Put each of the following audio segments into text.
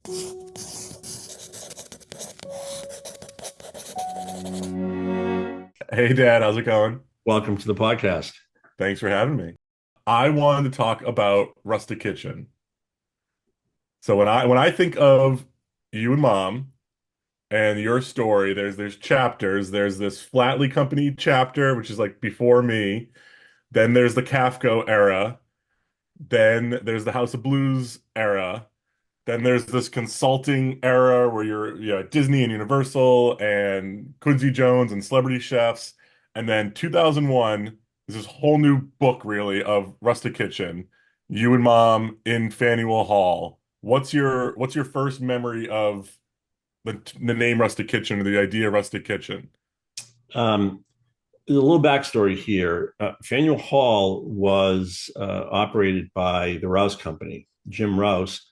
Hey Dad, how's it going? Welcome to the podcast. Thanks for having me. I wanted to talk about Rustic Kitchen. So when I think of you and Mom and your story, there's chapters. There's this Flatley Company chapter, which is like before me. Then there's the Kafko era. Then there's the House of Blues era. Then there's this consulting era where you're at Disney and Universal and Quincy Jones and Celebrity Chefs. And then 2001 is this whole new book really of Rustic Kitchen. You and Mom in Faneuil Hall. What's your first memory of the name Rustic Kitchen or the idea of Rustic Kitchen? Um, there's a little backstory here. Faneuil Hall was operated by the Rouse Company. Jim Rouse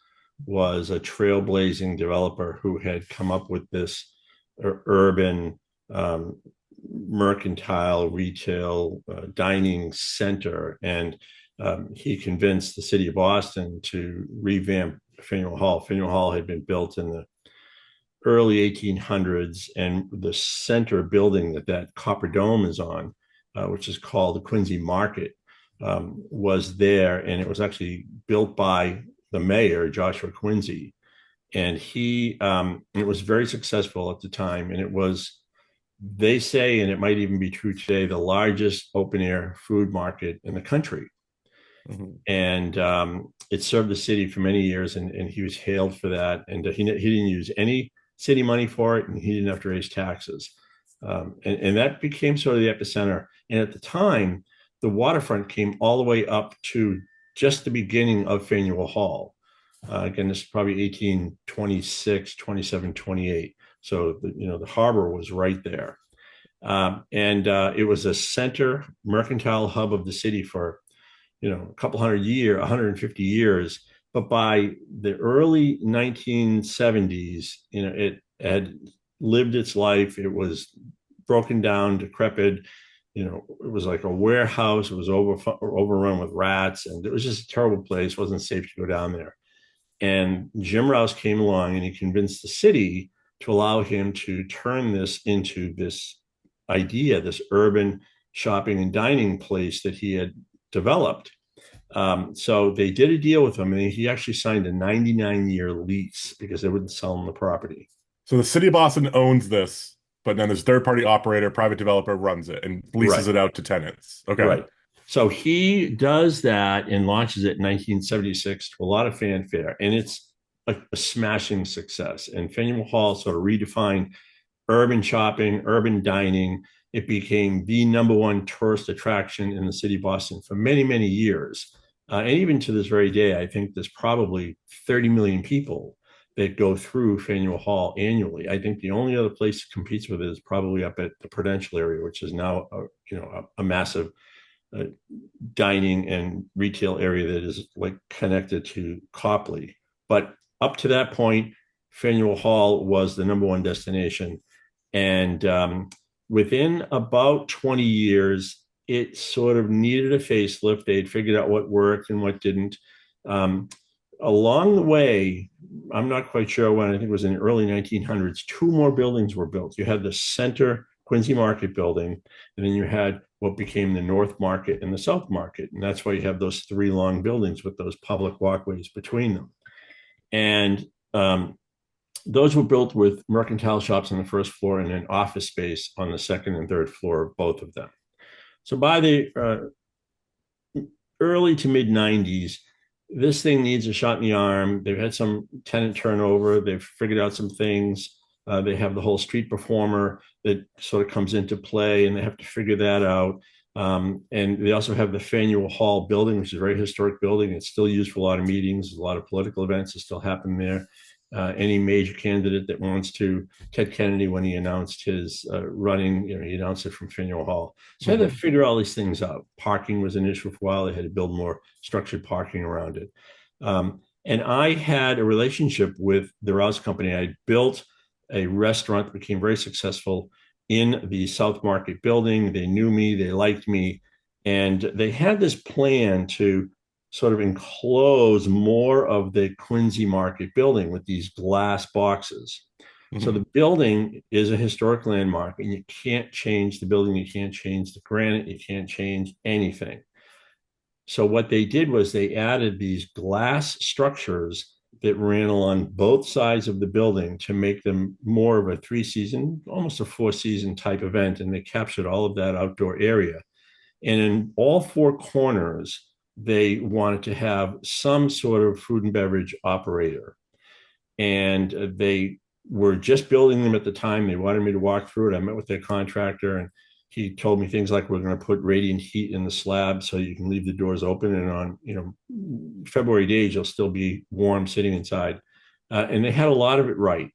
was a trailblazing developer who had come up with this urban mercantile retail dining center. And he convinced the city of Boston to revamp Faneuil Hall. Faneuil Hall had been built in the early 1800s, and the center building that Copper Dome is on, which is called the Quincy Market, was there, and it was actually built by the mayor, Joshua Quincy, and it was very successful at the time, and it was, they say, and it might even be true today, the largest open air food market in the country. Mhm. And it served the city for many years, and he was hailed for that. And he didn't use any city money for it, and he didn't have to raise taxes. And that became sort of the epicenter. And at the time, the waterfront came all the way up to just the beginning of Faneuil Hall. Again, this is probably 1826, 27, 28. So, the harbor was right there. And it was a center mercantile hub of the city for a couple 150 years. But by the early 1970s, it had lived its life. It was broken down, decrepit. It was like a warehouse. It was overrun with rats, and it was just a terrible place. It wasn't safe to go down there. And Jim Rouse came along and he convinced the city to allow him to turn this into this idea, this urban shopping and dining place that he had developed. So they did a deal with him, and he actually signed a 99-year lease because they wouldn't sell him the property. So the city of Boston owns this, but then this third-party operator, private developer runs it and leases Right, it out to tenants. Okay. right. So he does that and launches it in 1976 to a lot of fanfare, and it's a smashing success. And Faneuil Hall sort of redefined urban shopping, urban dining. It became the number one tourist attraction in the city of Boston for many, many years. And even to this very day, I think there's probably 30 million people that go through Faneuil Hall annually. I think the only other place that competes with it is probably up at the Prudential area, which is now a massive uh, dining and retail area that is like connected to Copley. But up to that point, Faneuil Hall was the number one destination. And within about 20 years, it sort of needed a facelift. They'd figured out what worked and what didn't. Um, Along the way, I'm not quite sure when, I think it was in the early 1900s, two more buildings were built. You had the center Quincy Market building, and then you had what became the North Market and the South Market. And that's why you have those three long buildings with those public walkways between them. And those were built with mercantile shops on the first floor and an office space on the second and third floor of both of them. So by the early to mid 90s, this thing needs a shot in the arm. They've had some tenant turnover. They've figured out some things. They have the whole street performer that sort of comes into play, and they have to figure that out. And they also have the Faneuil Hall building, which is a very historic building. It's still used for a lot of meetings, a lot of political events that still happen there. Any major candidate that wants to, Ted Kennedy, when he announced his running, he announced it from Faneuil Hall. So I had to Mhm. figure all these things out. Parking was an issue for a while. They had to build more structured parking around it. And I had a relationship with the Rouse Company. I built a restaurant that became very successful in the South Market building. They knew me, they liked me, and they had this plan to sort of enclose more of the Quincy Market building with these glass boxes. So Hmm. the building is a historic landmark, and you can't change the building. You can't change the granite. You can't change anything. So what they did was they added these glass structures that ran along both sides of the building to make them more of a 3-season, almost a 4-season type event. And they captured all of that outdoor area. And in all four corners, they wanted to have some sort of food and beverage operator. And they were just building them at the time. They wanted me to walk through it. I met with their contractor, and he told me things like, we're going to put radiant heat in the slab so you can leave the doors open, and on February days you'll still be warm sitting inside. And they had a lot of it right.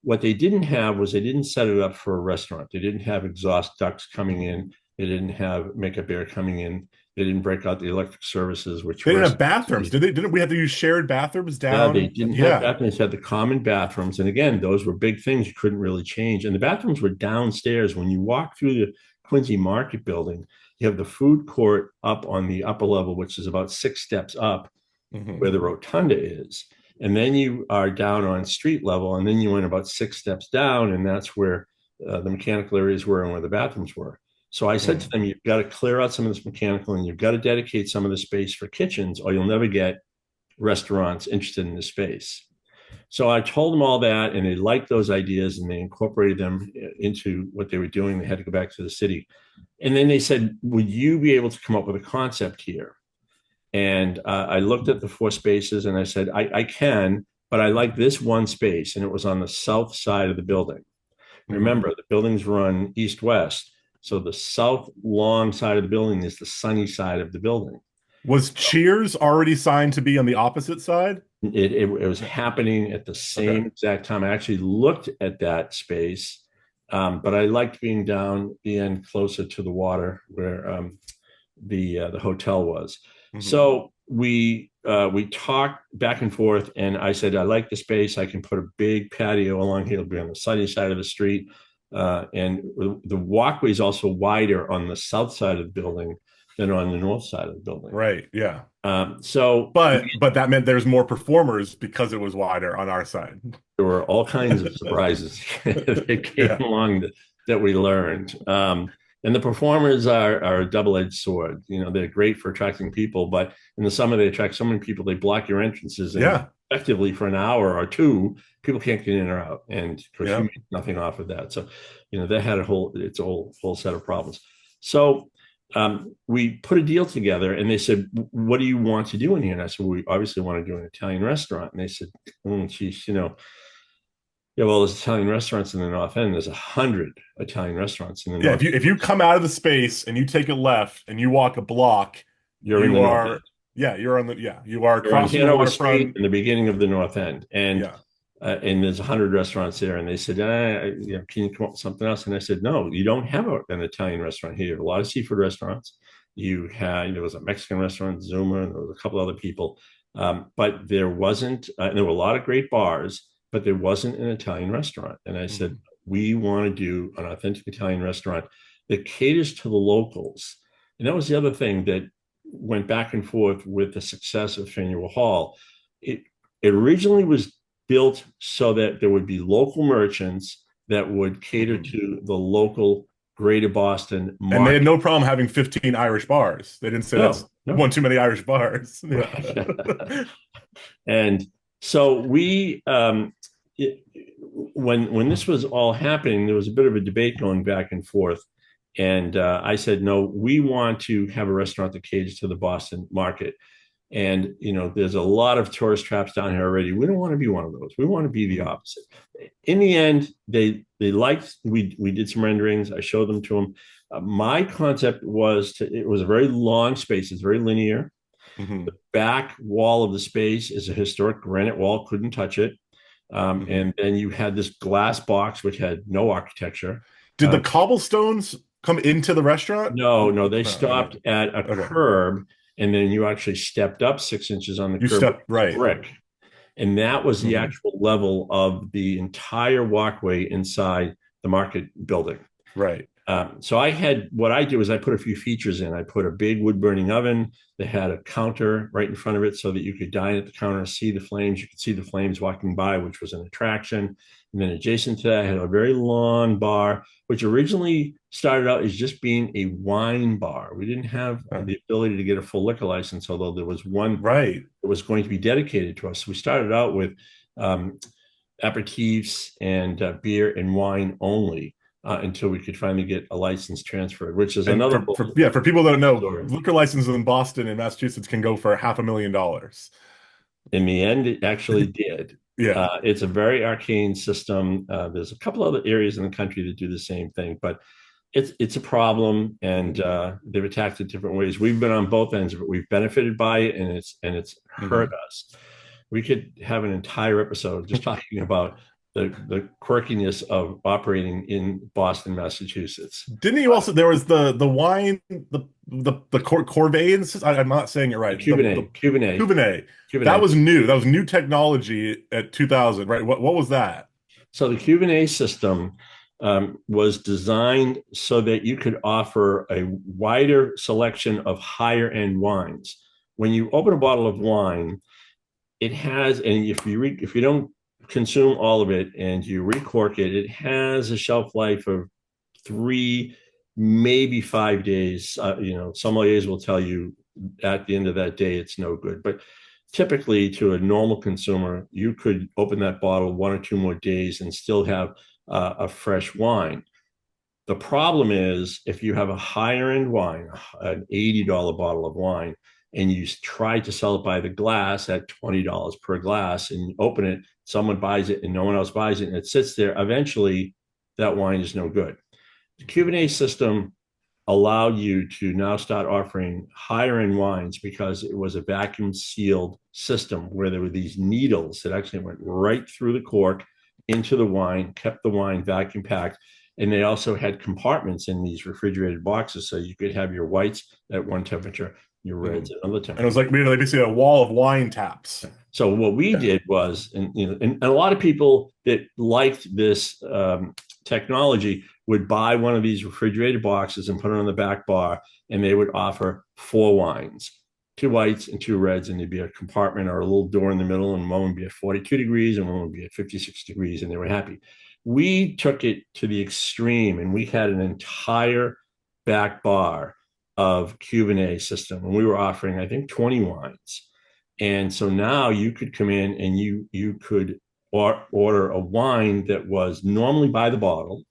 What they didn't have was, they didn't set it up for a restaurant. They didn't have exhaust ducts coming in. They didn't have makeup air coming in. They didn't break out the electric services, which They were didn't have bathrooms, did they? Didn't we have to use shared bathrooms yeah, they down? didn't have Yeah. bathrooms, they had the common bathrooms. And again, those were big things you couldn't really change. And the bathrooms were downstairs. When you walk through the Quincy Market building, you have the food court up on the upper level, which is about 6 steps up Hmm. where the rotunda is. And then you are down on street level. And then you went about 6 steps down, and that's where the mechanical areas were and where the bathrooms were. So I said to them, you've got to clear out some of this mechanical, and you've got to dedicate some of the space for kitchens, or you'll never get restaurants interested in the space. So I told them all that, and they liked those ideas, and they incorporated them into what they were doing. They had to go back to the city. And then they said, would you be able to come up with a concept here? And I looked at the 4 spaces, and I said, I can, but I like this one space. And it was on the south side of the building. Hmm. Remember, the buildings run east-west. So the south long side of the building is the sunny side of the building. Was Cheers already signed to be on the opposite side? It was happening at the same Okay. exact time. I actually looked at that space, but I liked being down the end closer to the water where the hotel was. Hmm. So we talked back and forth, and I said, I like the space. I can put a big patio along here. It'll be on the sunny side of the street. And the walkway is also wider on the south side of the building than on the north side of the building. Right. Yeah. So But that meant there's more performers because it was wider on our side. there were all kinds of surprises that came Yeah. along that we learned. And the performers are a double-edged sword. They're great for attracting people, but in the summer they attract so many people, they block your entrances, and Yeah. effectively for an hour or two, people can't get in or out. And of course, you Yeah. make nothing off of that. So, that had a whole set of problems. So we put a deal together, and they said, what do you want to do in here? And I said, well, we obviously want to do an Italian restaurant. And they said, geez, yeah, well, there's Italian restaurants in the North End. There's 100 Italian restaurants in the Yeah. North. If you come out of the space and you take a left and you walk a block, You're in you the North End. are, yeah, you are You're on across from the Hanover Street waterfront. in the beginning of the North End, and Yeah. there's 100 restaurants there. And they said, can you come up with something else? And I said, no, you don't have an Italian restaurant here. You have a lot of seafood restaurants. There was a Mexican restaurant, Zuma, and there was a couple other people, but there wasn't. There were a lot of great bars, but there wasn't an Italian restaurant. And I said, Mhm. we want to do an authentic Italian restaurant that caters to the locals. And that was the other thing that went back and forth with the success of Faneuil Hall. It originally was built so that there would be local merchants that would cater Mhm. to the local greater Boston And they had market. no problem having 15 Irish bars. They didn't say that's No, no. one too many Irish bars. Right. Yeah. And so when this was all happening, there was a bit of a debate going back and forth. And I said, no, we want to have a restaurant that caters to the Boston market. And there's a lot of tourist traps down here already. We don't want to be one of those. We want to be the opposite. In the end, they liked. We did some renderings. I showed them to them. My concept was it was a very long space. It's very linear. Mhm. Back wall of the space is a historic granite wall. Couldn't touch it. Mhm. And then you had this glass box which had no architecture. Did the cobblestones come into the restaurant? No, no, they No, okay. stopped at a Okay. curb, and then you actually stepped up 6 inches on the You curb with stepped right. brick. And that was the Mhm. actual level of the entire walkway inside the market building. Right. So what I did was I put a few features in. I put a big wood burning oven that had a counter right in front of it so that you could dine at the counter, see the flames. You could see the flames walking by, which was an attraction. And then adjacent to that, I had a very long bar, which originally started out as just being a wine bar. We didn't have the ability to get a full liquor license, although there was one Right. that was going to be dedicated to us. So we started out with um, aperitifs and beer and wine only until we could finally get a license transferred, which is And another for people that don't know, story. liquor licenses in Boston and Massachusetts can go for $500,000. In the end, it actually did. Yeah. It's a very arcane system. There's a couple other areas in the country that do the same thing, but it's a problem, and they've attacked it different ways. We've been on both ends of it. We've benefited by it, and it's hurt us. We could have an entire episode just talking about the quirkiness of operating in Boston, Massachusetts. Didn't you also, there was the wine, the Corvain, I'm not saying it right. The Cuvinet. That was new. That was new technology at 2000, right? What was that? So the Cuvinet system was designed so that you could offer a wider selection of higher end wines. When you open a bottle of wine, it has, and if you don't consume all of it and you recork it, it has a shelf life of 3, maybe 5 days. Sommeliers will tell you at the end of that day it's no good, but typically to a normal consumer, you could open that bottle 1 or 2 more days and still have a fresh wine. The problem is if you have a higher end wine, an $80 bottle of wine, and you try to sell it by the glass at $20 per glass, and you open it, someone buys it and no one else buys it, and it sits there, eventually that wine is no good. The Cuvinet system allowed you to now start offering higher end wines because it was a vacuum sealed system where there were these needles that actually went right through the cork into the wine, kept the wine vacuum packed. And they also had compartments in these refrigerated boxes so you could have your whites at one temperature, your reds at another temperature. And it was like basically a wall of wine taps. So what we did was, and a lot of people that liked this technology would buy one of these refrigerated boxes and put it on the back bar, and they would offer 4 wines, 2 whites and 2 reds, and there'd be a compartment or a little door in the middle, and one would be at 42 degrees and one would be at 56 degrees, and they were happy. We took it to the extreme, and we had an entire back bar of Cuvinet system, and we were offering, I think, 20 wines. And so now you could come in and you could order a wine that was normally by the bottle,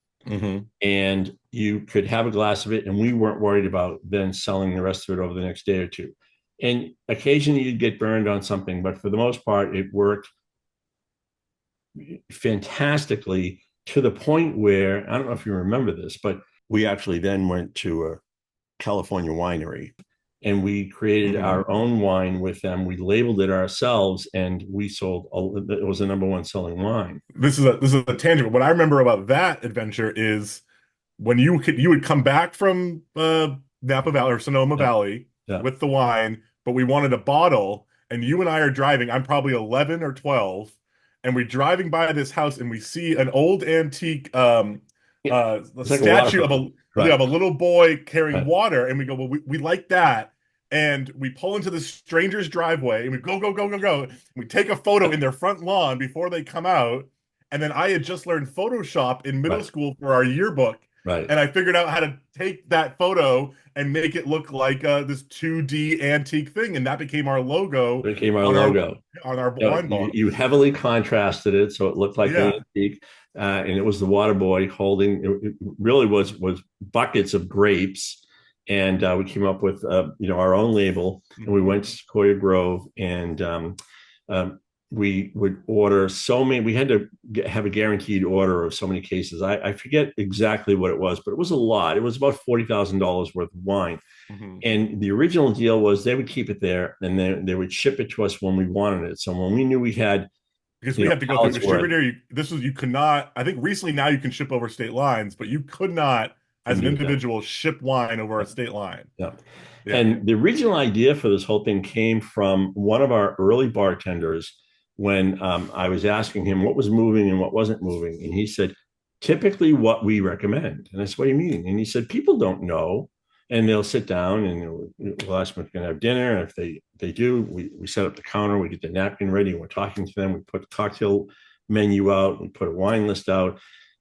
and you could have a glass of it, and we weren't worried about then selling the rest of it over the next day or two. And occasionally you'd get burned on something, but for the most part, it worked fantastically, to the point where, I don't know if you remember this, but we actually then went to a California winery and we created our own wine with them. We labeled it ourselves, and we sold. It was the #1 selling wine. This is a tangent. What I remember about that adventure is when you would come back from Napa Valley or Sonoma Valley with the wine, but we wanted a bottle, and you and I are driving. I'm probably 11 or 12, and we're driving by this house, and we see an old antique statue of a little boy carrying water, and we go, well, we like that. And we pull into the stranger's driveway, and we go. And we take a photo in their front lawn before they come out. And then I had just learned Photoshop in middle school for our yearbook. Right. And I figured out how to take that photo and make it look like this 2D antique thing. And that became our logo. It became our logo. On our wine bottle. You heavily contrasted it so it looked like an antique. And it was the water boy holding, it really was buckets of grapes. And we came up with our own label, and we went to Sequoia Grove, and we would order so many. We had to have a guaranteed order of so many cases. I forget exactly what it was, but it was a lot. It was about $40,000 worth of wine. And the original deal was they would keep it there, and then they would ship it to us when we wanted it. So when we knew we had, because we have to go through distributor, you could not. I think recently now you can ship over state lines, but you could not, as an individual, ship wine over a state line. Yeah. And the original idea for this whole thing came from one of our early bartenders when I was asking him what was moving and what wasn't moving. And he said, typically what we recommend. And I said, what do you mean? And he said, people don't know. And they'll sit down and we'll ask them if they're going to have dinner. And if they do, we set up the counter, we get the napkin ready, and we're talking to them. We put the cocktail menu out, we put a wine list out,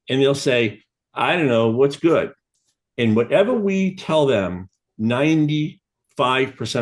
and they'll say, I don't know, what's good? And whatever we tell them, 95%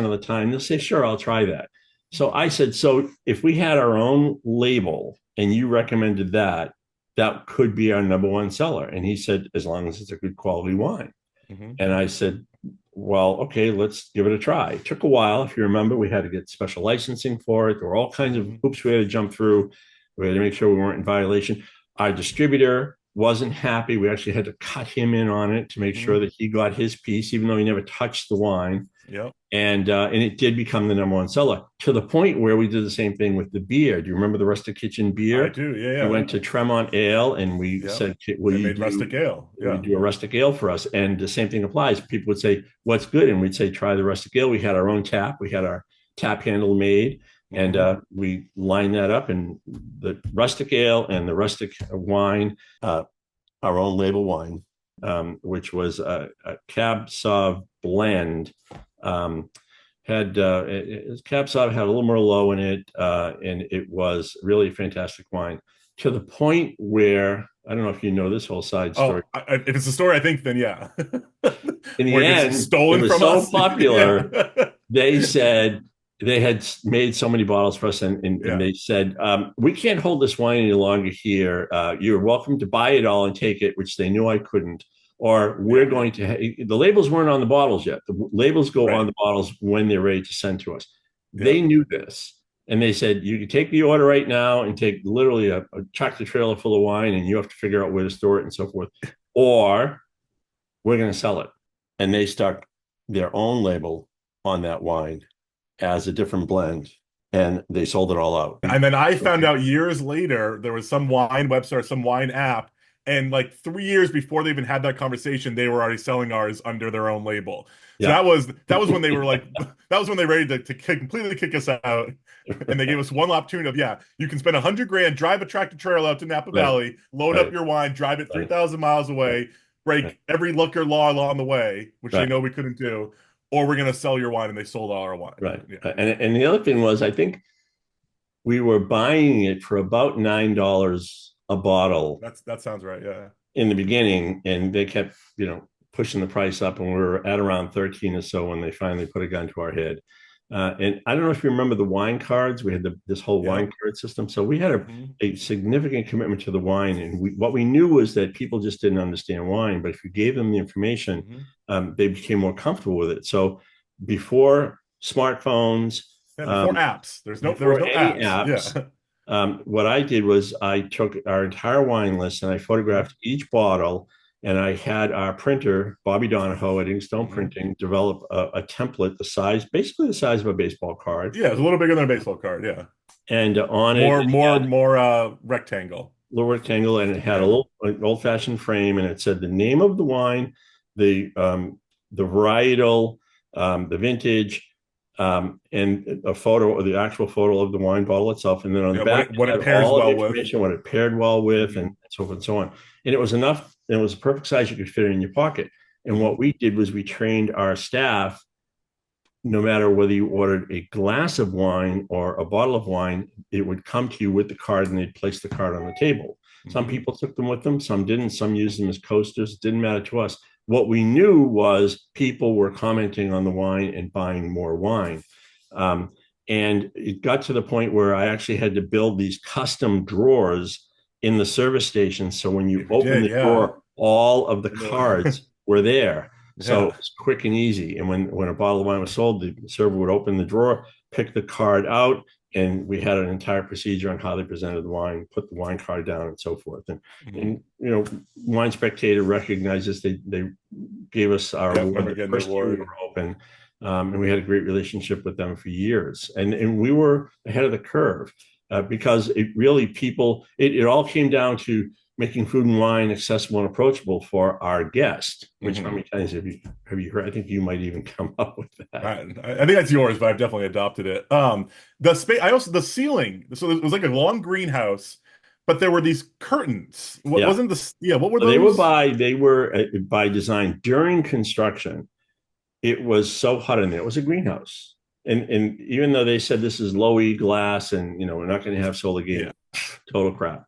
of the time, they'll say, sure, I'll try that. So I said, so if we had our own label and you recommended that, that could be our number one seller. And he said, as long as it's a good quality wine. Mm-hmm. And I said, well, okay, let's give it a try. It took a while. If you remember, we had to get special licensing for it. There were all kinds of hoops we had to jump through. We had to make sure we weren't in violation. Our distributor wasn't happy. We actually had to cut him in on it to make sure that he got his piece, even though he never touched the wine. Yep. And it did become the number one seller, to the point where we did the same thing with the beer. Do you remember the Rustic Kitchen beer? I do. Yeah, We yeah. went to Tremont Ale and we said, will They you made rustic ale. Yeah. Do a rustic ale for us? And the same thing applies. People would say, what's good? And we'd say, try the rustic ale. We had our own tap. We had our tap handle made, and we lined that up. And the rustic ale and the rustic wine, our own label wine, which was a Cab Sauv blend, had Cab Sauv had a little Merlot in it, and it was really a fantastic wine, to the point where, I don't know if you know this whole side story. If it's a story, I think, then yeah. In the end, stolen it was from so us. popular. They said they had made so many bottles for us, and they said, we can't hold this wine any longer here. You're welcome to buy it all and take it, which they knew I couldn't. Or we're going to, the labels weren't on the bottles yet. The labels go on the bottles when they're ready to send to us. They knew this. And they said, you can take the order right now and take literally a tractor trailer full of wine, and you have to figure out where to store it and so forth. Or we're going to sell it. And they stuck their own label on that wine as a different blend, and they sold it all out. And then I found out years later, there was some wine website, some wine app, and like 3 years before they even had that conversation, they were already selling ours under their own label. So that was when they were like, that was when they were ready to completely kick us out. And they gave us one opportunity of, you can spend $100,000, drive a tractor trailer out to Napa Valley, load up your wine, drive it 3,000 miles away, break every liquor law along the way, which they know we couldn't do, or we're going to sell your wine. And they sold all our wine. Right. Yeah. And the other thing was, I think we were buying it for about $9 a bottle. That sounds right. Yeah. In the beginning, and they kept, pushing the price up, and we were at around 13 or so when they finally put a gun to our head. And I don't know if you remember the wine cards. We had this whole wine card system. So we had a significant commitment to the wine. And what we knew was that people just didn't understand wine. But if you gave them the information, they became more comfortable with it. So before smartphones, before apps, there was no apps. What I did was I took our entire wine list and I photographed each bottle. And I had our printer, Bobby Donahoe at Inkstone Printing, develop a template basically the size of a baseball card. Yeah, it's a little bigger than a baseball card. Yeah, and on more rectangle, little rectangle, and it had a little old-fashioned frame, and it said the name of the wine, the varietal, the vintage, and a photo, or the actual photo of the wine bottle itself, and then on the back, what it pairs well with, what it paired well with, and so forth and so on. And it was enough. And it was a perfect size you could fit it in your pocket. And what we did was we trained our staff, no matter whether you ordered a glass of wine or a bottle of wine, it would come to you with the card, and they'd place the card on the table. Some people took them with them, some didn't, some used them as coasters. It didn't matter to us. What we knew was people were commenting on the wine and buying more wine. And it got to the point where I actually had to build these custom drawers in the service station. So when you open the door, all of the cards were there. So it's quick and easy. And when a bottle of wine was sold, the server would open the drawer, pick the card out, and we had an entire procedure on how they presented the wine, put the wine card down, and so forth. And Wine Spectator recognizes they gave us our award the first year we were open. And we had a great relationship with them for years. And we were ahead of the curve. Because it really it all came down to making food and wine accessible and approachable for our guest. Which how many times have you heard? I think you might even come up with that. I think that's yours, but I've definitely adopted it. The space, the ceiling. So it was like a long greenhouse, but there were these curtains. What Yeah. wasn't this? Yeah, what were They were those? by design during construction. It was so hot in there. It was a greenhouse. And even though they said this is low E glass and we're not going to have solar gain, Yeah, total crap.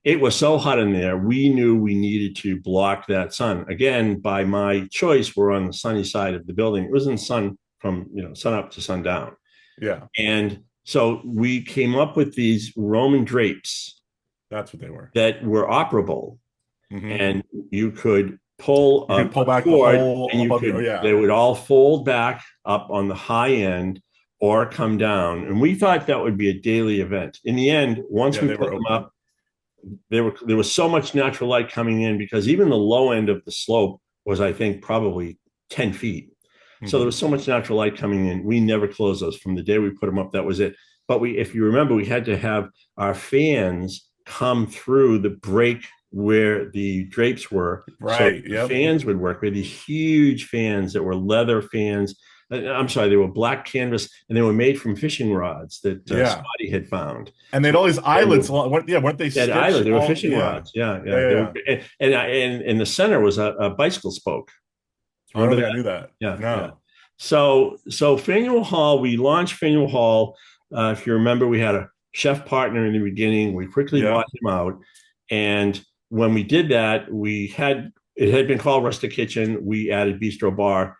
It was so hot in there. We knew we needed to block that sun. Again, by my choice, we're on the sunny side of the building. It was in sun from sun up to sundown. yeah, And so we came up with these Roman drapes that's what they were. that were operable, Hmm. and you could pull You could pull a back the cord, whole and above your. Yeah, they would all fold back up on the high end or come down. And we thought that would be a daily event. In the end, once yeah, we they put were them open. up, there was so much natural light coming in because even the low end of the slope was, I think, probably 10 feet. So there Hmm. was so much natural light coming in. We never closed those. From the day we put them up, that was it. But if you remember, we had to have our fans come through the break where the drapes were, so Right. the Yep. fans would work. We had these huge fans that were leather fans. I'm sorry, they were black canvas, and they were made from fishing rods that Yeah. Scotty had found. And they had So all these they were, eyelets. Yeah, weren't they they had stitched islands. They were all? fishing Yeah. rods. Yeah, Yeah. yeah. Yeah. They Yeah. were, and in the center was a bicycle spoke. I don't Remember think I that? knew that. Yeah, yeah. No. So Faneuil Hall, we launched Faneuil Hall. If you remember, we had a chef partner in the beginning. We quickly Yeah. bought him out, and when we did that, it had been called Rustic Kitchen. We added Bistro Bar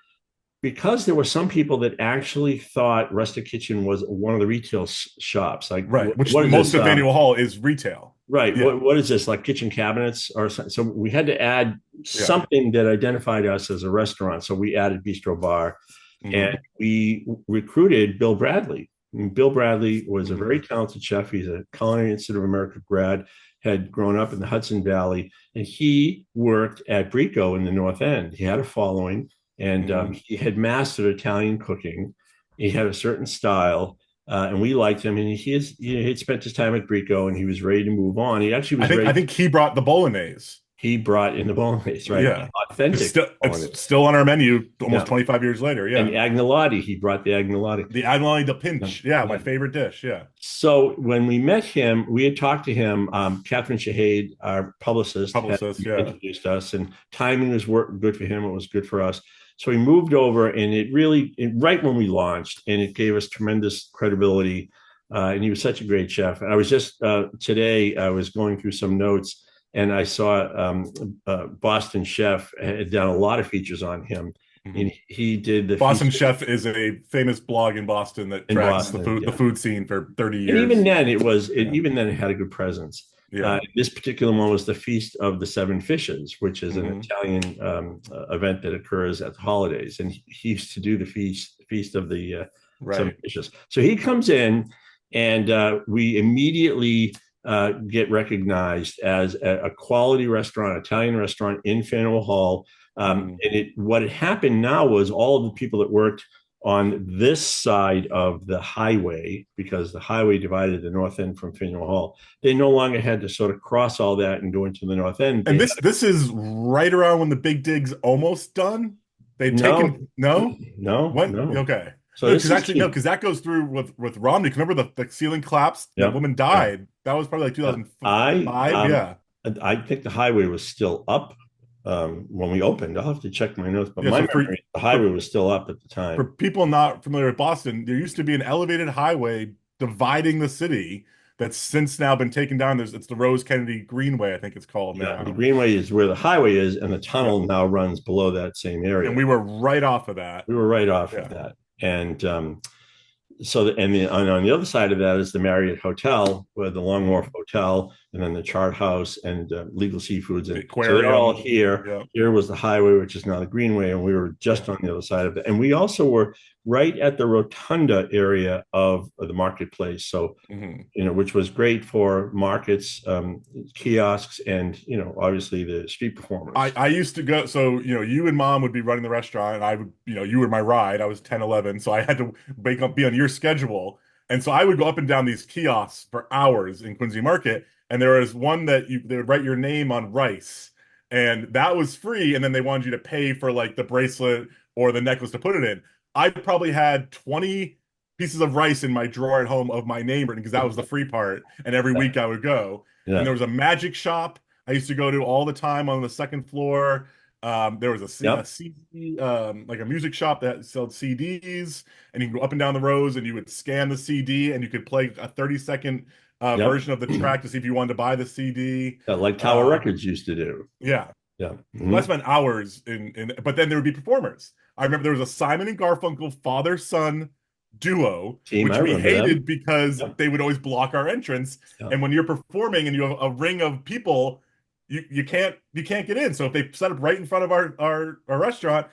because there were some people that actually thought Rustic Kitchen was one of the retail shops. Like, Right. Which what is most this? of Faneuil Hall is retail. Right. Yeah. What is this, like kitchen cabinets or something? So we had to add Yeah. something that identified us as a restaurant. So we added Bistro Bar, and Hmm. we recruited Bill Bradley. And Bill Bradley was a Hmm. very talented chef. He's a Culinary Institute of America grad, had grown up in the Hudson Valley, and he worked at Brico in the North End. He had a following, and Hmm. he had mastered Italian cooking. He had a certain style, and we liked him. And he'd spent his time at Brico, and he was ready to move on. He actually I was think I ready. think he brought the bolognese. He brought in the bolognese, right? Yeah. Authentic It's bolognese. still on our menu almost Yeah. 25 years later. And Yeah. agnolotti, he brought the agnolotti. The aglio di Yeah. pinch. Yeah, my Yeah. favorite dish. Yeah. So when we met him, we had talked to him. Catherine Shahade, our publicist, had Publicist. Yeah. introduced us, and timing was good for him. It was good for us. So we moved over, and right when we launched, and it gave us tremendous credibility. And he was such a great chef. And I was just today, I was going through some notes, and I saw Boston Chef had done a lot of features on him. Hmm. And he did the Boston feature Chef is a famous blog in Boston that in tracks Boston. the Yeah. food scene for 30 And even years. then, Yeah. even then it had a good presence. Yeah. This particular one was the Feast of the Seven Fishes, which is an Hmm. Italian event that occurs at the holidays, and he used to do the feast of the Seven Right. Fishes. So he comes in, and we immediately get recognized as a quality restaurant, Italian restaurant in Faneuil Hall. Hmm. And what had happened now was all of the people that worked on this side of the highway, because the highway divided the north end from Faneuil Hall, they no longer had to sort of cross all that and go into the north end. And this is right around when the Big Dig's almost done. They've No, taken no. no, When no. okay. So No, this because is actually no, because that goes through with Romney. 'Cause remember the ceiling collapsed, that yeah, woman yeah. died. That was probably like I 2005. Yeah. I think the highway was still up when we opened. I'll have to check my notes, but Yeah. my So memory, the highway for was still up at the for time. people not familiar with Boston, there used to be an elevated highway dividing the city that's since now been taken down. It's the Rose Kennedy Greenway, I think it's called Yeah, the now. Greenway is where the highway is, and the Yeah. tunnel now runs below that same And area. we were right off of that. We were right off of Yeah. that, and on the other side of that is the Marriott Hotel, where the Long Wharf Mhm. Hotel, and then the Chart House and Legal Seafoods, The and so they're all aquarium. here. Yeah. Here was the highway, which is now the Greenway, and we were just Yeah. on the other side of it. And we also were right at the rotunda area of the marketplace. So Hmm. which was great for markets, kiosks, and obviously the street performers. I used to go, so you and mom would be running the restaurant, and I would, you were my ride. I was 10, 11, so I had to wake up, be on your schedule. And so I would go up and down these kiosks for hours in Quincy Market, and there was one that they would write your name on rice, and that was free, and then they wanted you to pay for like the bracelet or the necklace to put it in. I probably had 20 pieces of rice in my drawer at home of my name written because that was the free part, and every week I would go. And Yeah. there was a magic shop I used to go to all the time on the second floor. There was a Yep. CD, like a music shop that sold CDs, and you can go up and down the rows, and you would scan the CD, and you could play a 30-second Yep. version of the track to see if you wanted to buy the CD. Yeah, like Tower Uh, Records used to do. yeah, Yeah. well, I Mhm. spent hours but then there would be performers. I remember there was a Simon and Garfunkel father-son duo, Team, I which we remember hated them. because Yep. they would always block our entrance. Yeah. And when you're performing and you have a ring of people, you can't get in. So if they set up right in front of our restaurant,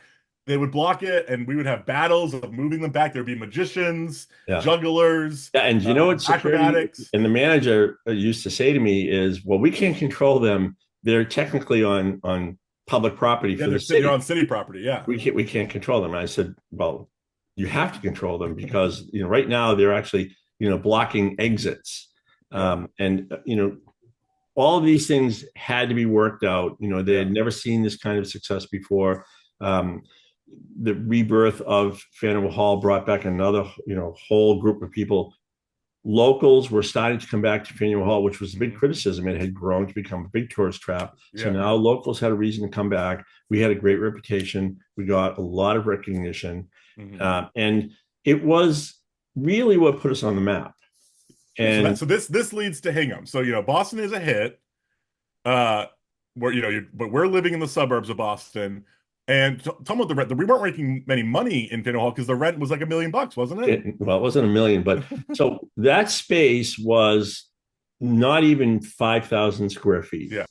they would block it, and we would have battles of moving them back. There'd be magicians, Yeah. jugglers, Yeah, and you know what security acrobatics. and the manager used to say to me is, well, we can't control them. They're technically on public property Yeah, for the they're city. on city property. Yeah. We can't control them. And I said, well, you have to control them because right now they're actually blocking exits. Yeah. And all of these things had to be worked out. They Yeah. had never seen this kind of success before. Um, the rebirth of Faneuil Hall brought back another, whole group of people. Locals were starting to come back to Faneuil Hall, which was a big Mhm. criticism. It had grown to become a big tourist trap. So Yeah. now locals had a reason to come back. We had a great reputation. We got a lot of recognition. Mhm. And it was really what put us on the map. Sure. So And this leads to Hingham. So Boston is a hit. Uh, where but we're living in the suburbs of Boston, and tell me about the rent. We weren't making many money in Faneuil Hall because the rent was like $1 million, wasn't it? well, it wasn't a million, but so that space was not even 5,000 square feet. Yeah.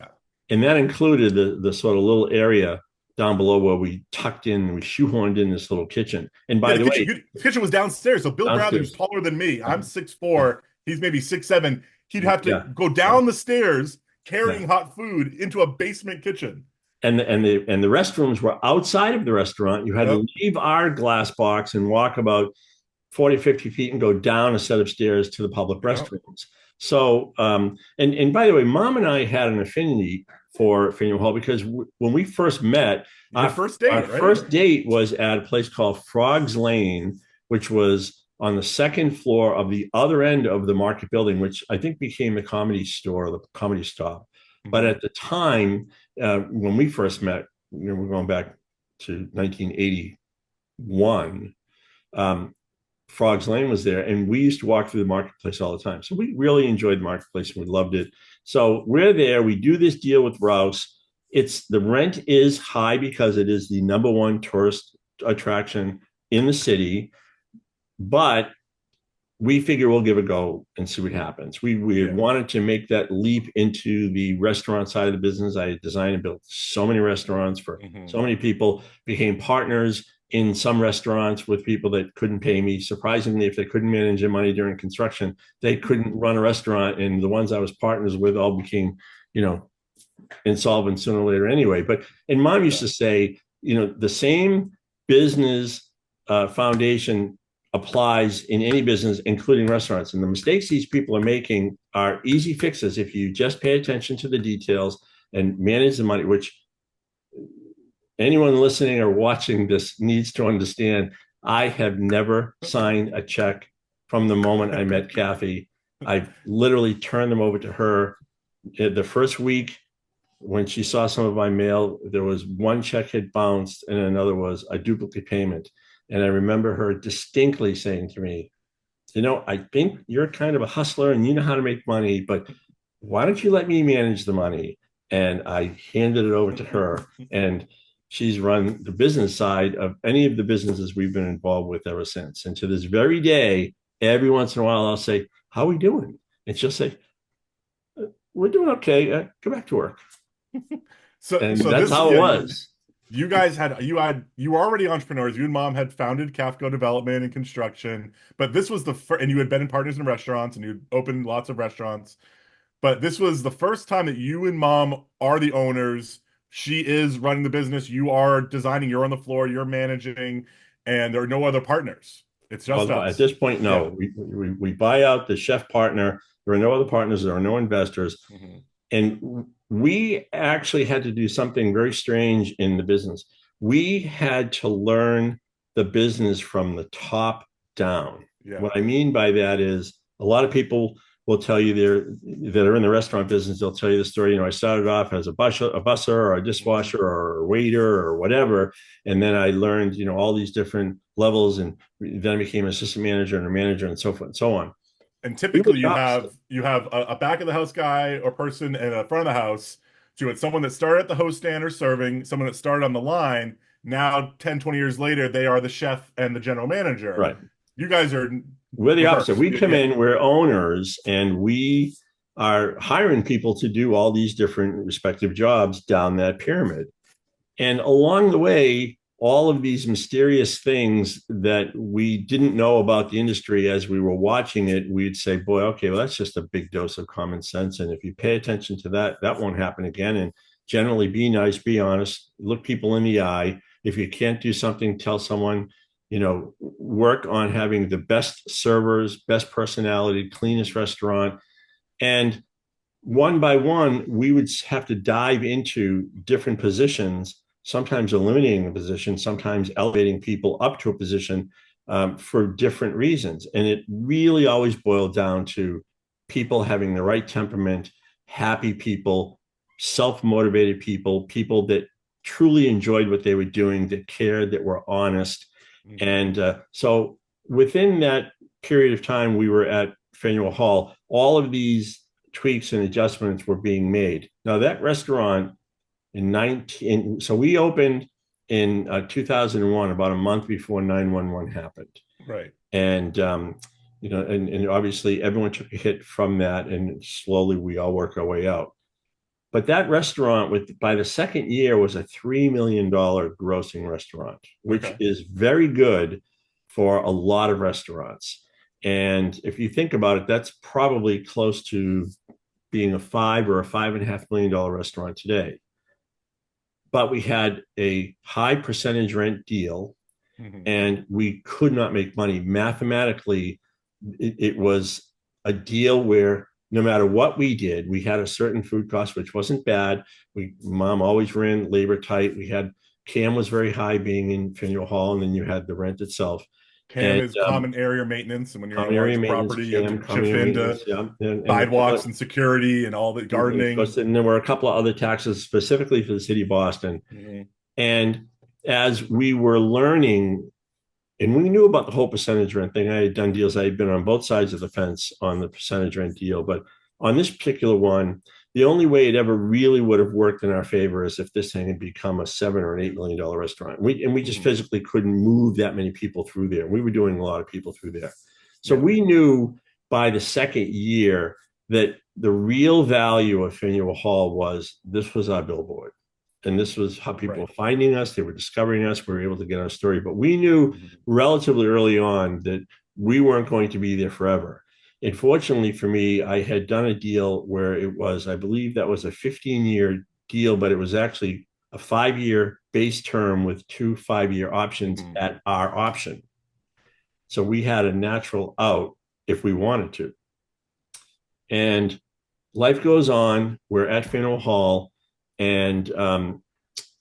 And that included the sort of little area down below where we tucked in, we shoehorned in this little kitchen. And Yeah, by the way, the kitchen was downstairs. So Bill Bradley's downstairs. taller than me. I'm 6'4". He's maybe 6'7". He'd have to Yeah. go Yeah. down the stairs Yeah. carrying hot food into a basement kitchen. And the restrooms were outside of the restaurant. You had to Yep. leave our glass box and walk about 40, 50 feet and go down a set of stairs to the public Yep. restrooms. So, and by the way, mom and I had an affinity for Faneuil Hall because when we first met, Your our, first our date, right? first date was at a place called Frogs Lane, which was on the second floor of the other end of the market building, which I think became the comedy store, the comedy stop. But Mhm. at the time, when we first met, we're going back to 1981. Um, Frogs Lane was there, and we used to walk through the marketplace all the time. So we really enjoyed the marketplace and we loved it. So we're there. We do this deal with Rouse. The rent is high because it is the number one tourist attraction in the city, but we figure we'll give it a go and see what happens. We had Yeah. wanted to make that leap into the restaurant side of the business. I had designed and built so many restaurants for Mhm. so many people, became partners in some restaurants with people that couldn't pay me. Surprisingly, if they couldn't manage their money during construction, they couldn't run a restaurant. And the ones I was partners with all became, you know, insolvent sooner or later anyway. And mom used Yeah. to say, the same business foundation applies in any business, including restaurants. And the mistakes these people are making are easy fixes if you just pay attention to the details and manage the money, which anyone listening or watching this needs to understand. I have never signed a check from the moment I met Kathy. I literally turned them over to her. The first week, when she saw some of my mail, there was one check had bounced and another was a duplicate payment. And I remember her distinctly saying to me, I think you're kind of a hustler and you know how to make money, but why don't you let me manage the money? And I handed it over to her. And she's run the business side of any of the businesses we've been involved with ever since. And to this very day, every once in a while, I'll say, how are we doing? And she'll say, we're doing okay. Go back to work. So And so that's this how it yeah, was. you were already entrepreneurs. You and mom had founded Kafko Development and Construction, but this was the first, and you had been in partners in restaurants and you opened lots of restaurants. But this was the first time that you and mom are the owners. She is running the business. You are designing. You're on the floor. You're managing, and there are no other partners. It's just Well, at us. this point, Yeah. no. We buy out the chef partner. There are no other partners. There are no investors. Mhm. And we actually had to do something very strange in the business. We had to learn the business from the top down. Yeah. What I mean by that is a lot of people will tell you that are in the restaurant business. They'll tell you the story. I started off as a busser or a dishwasher or a waiter or whatever, and then I learned all these different levels, and then I became an assistant manager and a manager and so forth and so on. And We were typically the opposite. you have a back of the house guy or person and a front of the house to it. Someone that started at the host stand or serving, someone that started on the line. Now, 10, 20 years later, they are the chef and the general manager. Right. You guys are We're the opposite. reversed. We come Yeah. in, we're owners, and we are hiring people to do all these different respective jobs down that pyramid. And along the way, all of these mysterious things that we didn't know about the industry as we were watching it, we'd say, boy, okay, well, that's just a big dose of common sense. And if you pay attention to that, that won't happen again. And generally be nice, be honest, look people in the eye. If you can't do something, tell someone, work on having the best servers, best personality, cleanest restaurant. And one by one, we would have to dive into different positions, sometimes eliminating a position, sometimes elevating people up to a position for different reasons. And it really always boiled down to people having the right temperament, happy people, self-motivated people, people that truly enjoyed what they were doing, that cared, that were honest. And so within that period of time we were at Faneuil Hall, all of these tweaks and adjustments were being made. Now that restaurant so we opened in 2001, about a month before 9/11 happened. Right. And, and obviously everyone took a hit from that, and slowly we all work our way out. But that restaurant, by the second year, was a $3 million grossing restaurant, which is very good for a lot of restaurants. And if you think about it, that's probably close to being a $5 or a $5.5 million restaurant today. But we had a high percentage rent deal, and we could not make money. Mathematically, it was a deal where no matter what we did, we had a certain food cost, which wasn't bad. Mom always ran labor tight. CAM was very high being in Faneuil Hall, and then you had the rent itself. CAM is common area maintenance, and when you're on a Common area large maintenance, property, you have CAM, to common chip area into maintenance, yeah. sidewalks and security and all the gardening. And there were a couple of other taxes specifically for the city of Boston. And as we were learning, and we knew about the whole percentage rent thing. I had done deals. I had been on both sides of the fence on the percentage rent deal. But on this particular one, the only way it ever really would have worked in our favor is if this thing had become a $7 or $8 million restaurant. We just physically couldn't move that many people through there. We were doing a lot of people through there. So we knew by the second year that the real value of Faneuil Hall this was our billboard. And this was how people were finding us. They were discovering us. We were able to get our story. But we knew relatively early on that we weren't going to be there forever. And fortunately for me, I had done a deal where I believe that was a 15-year deal, but it was actually a 5-year base term with 2 5-year options at our option. So we had a natural out if we wanted to. And life goes on. We're at Faneuil Hall, and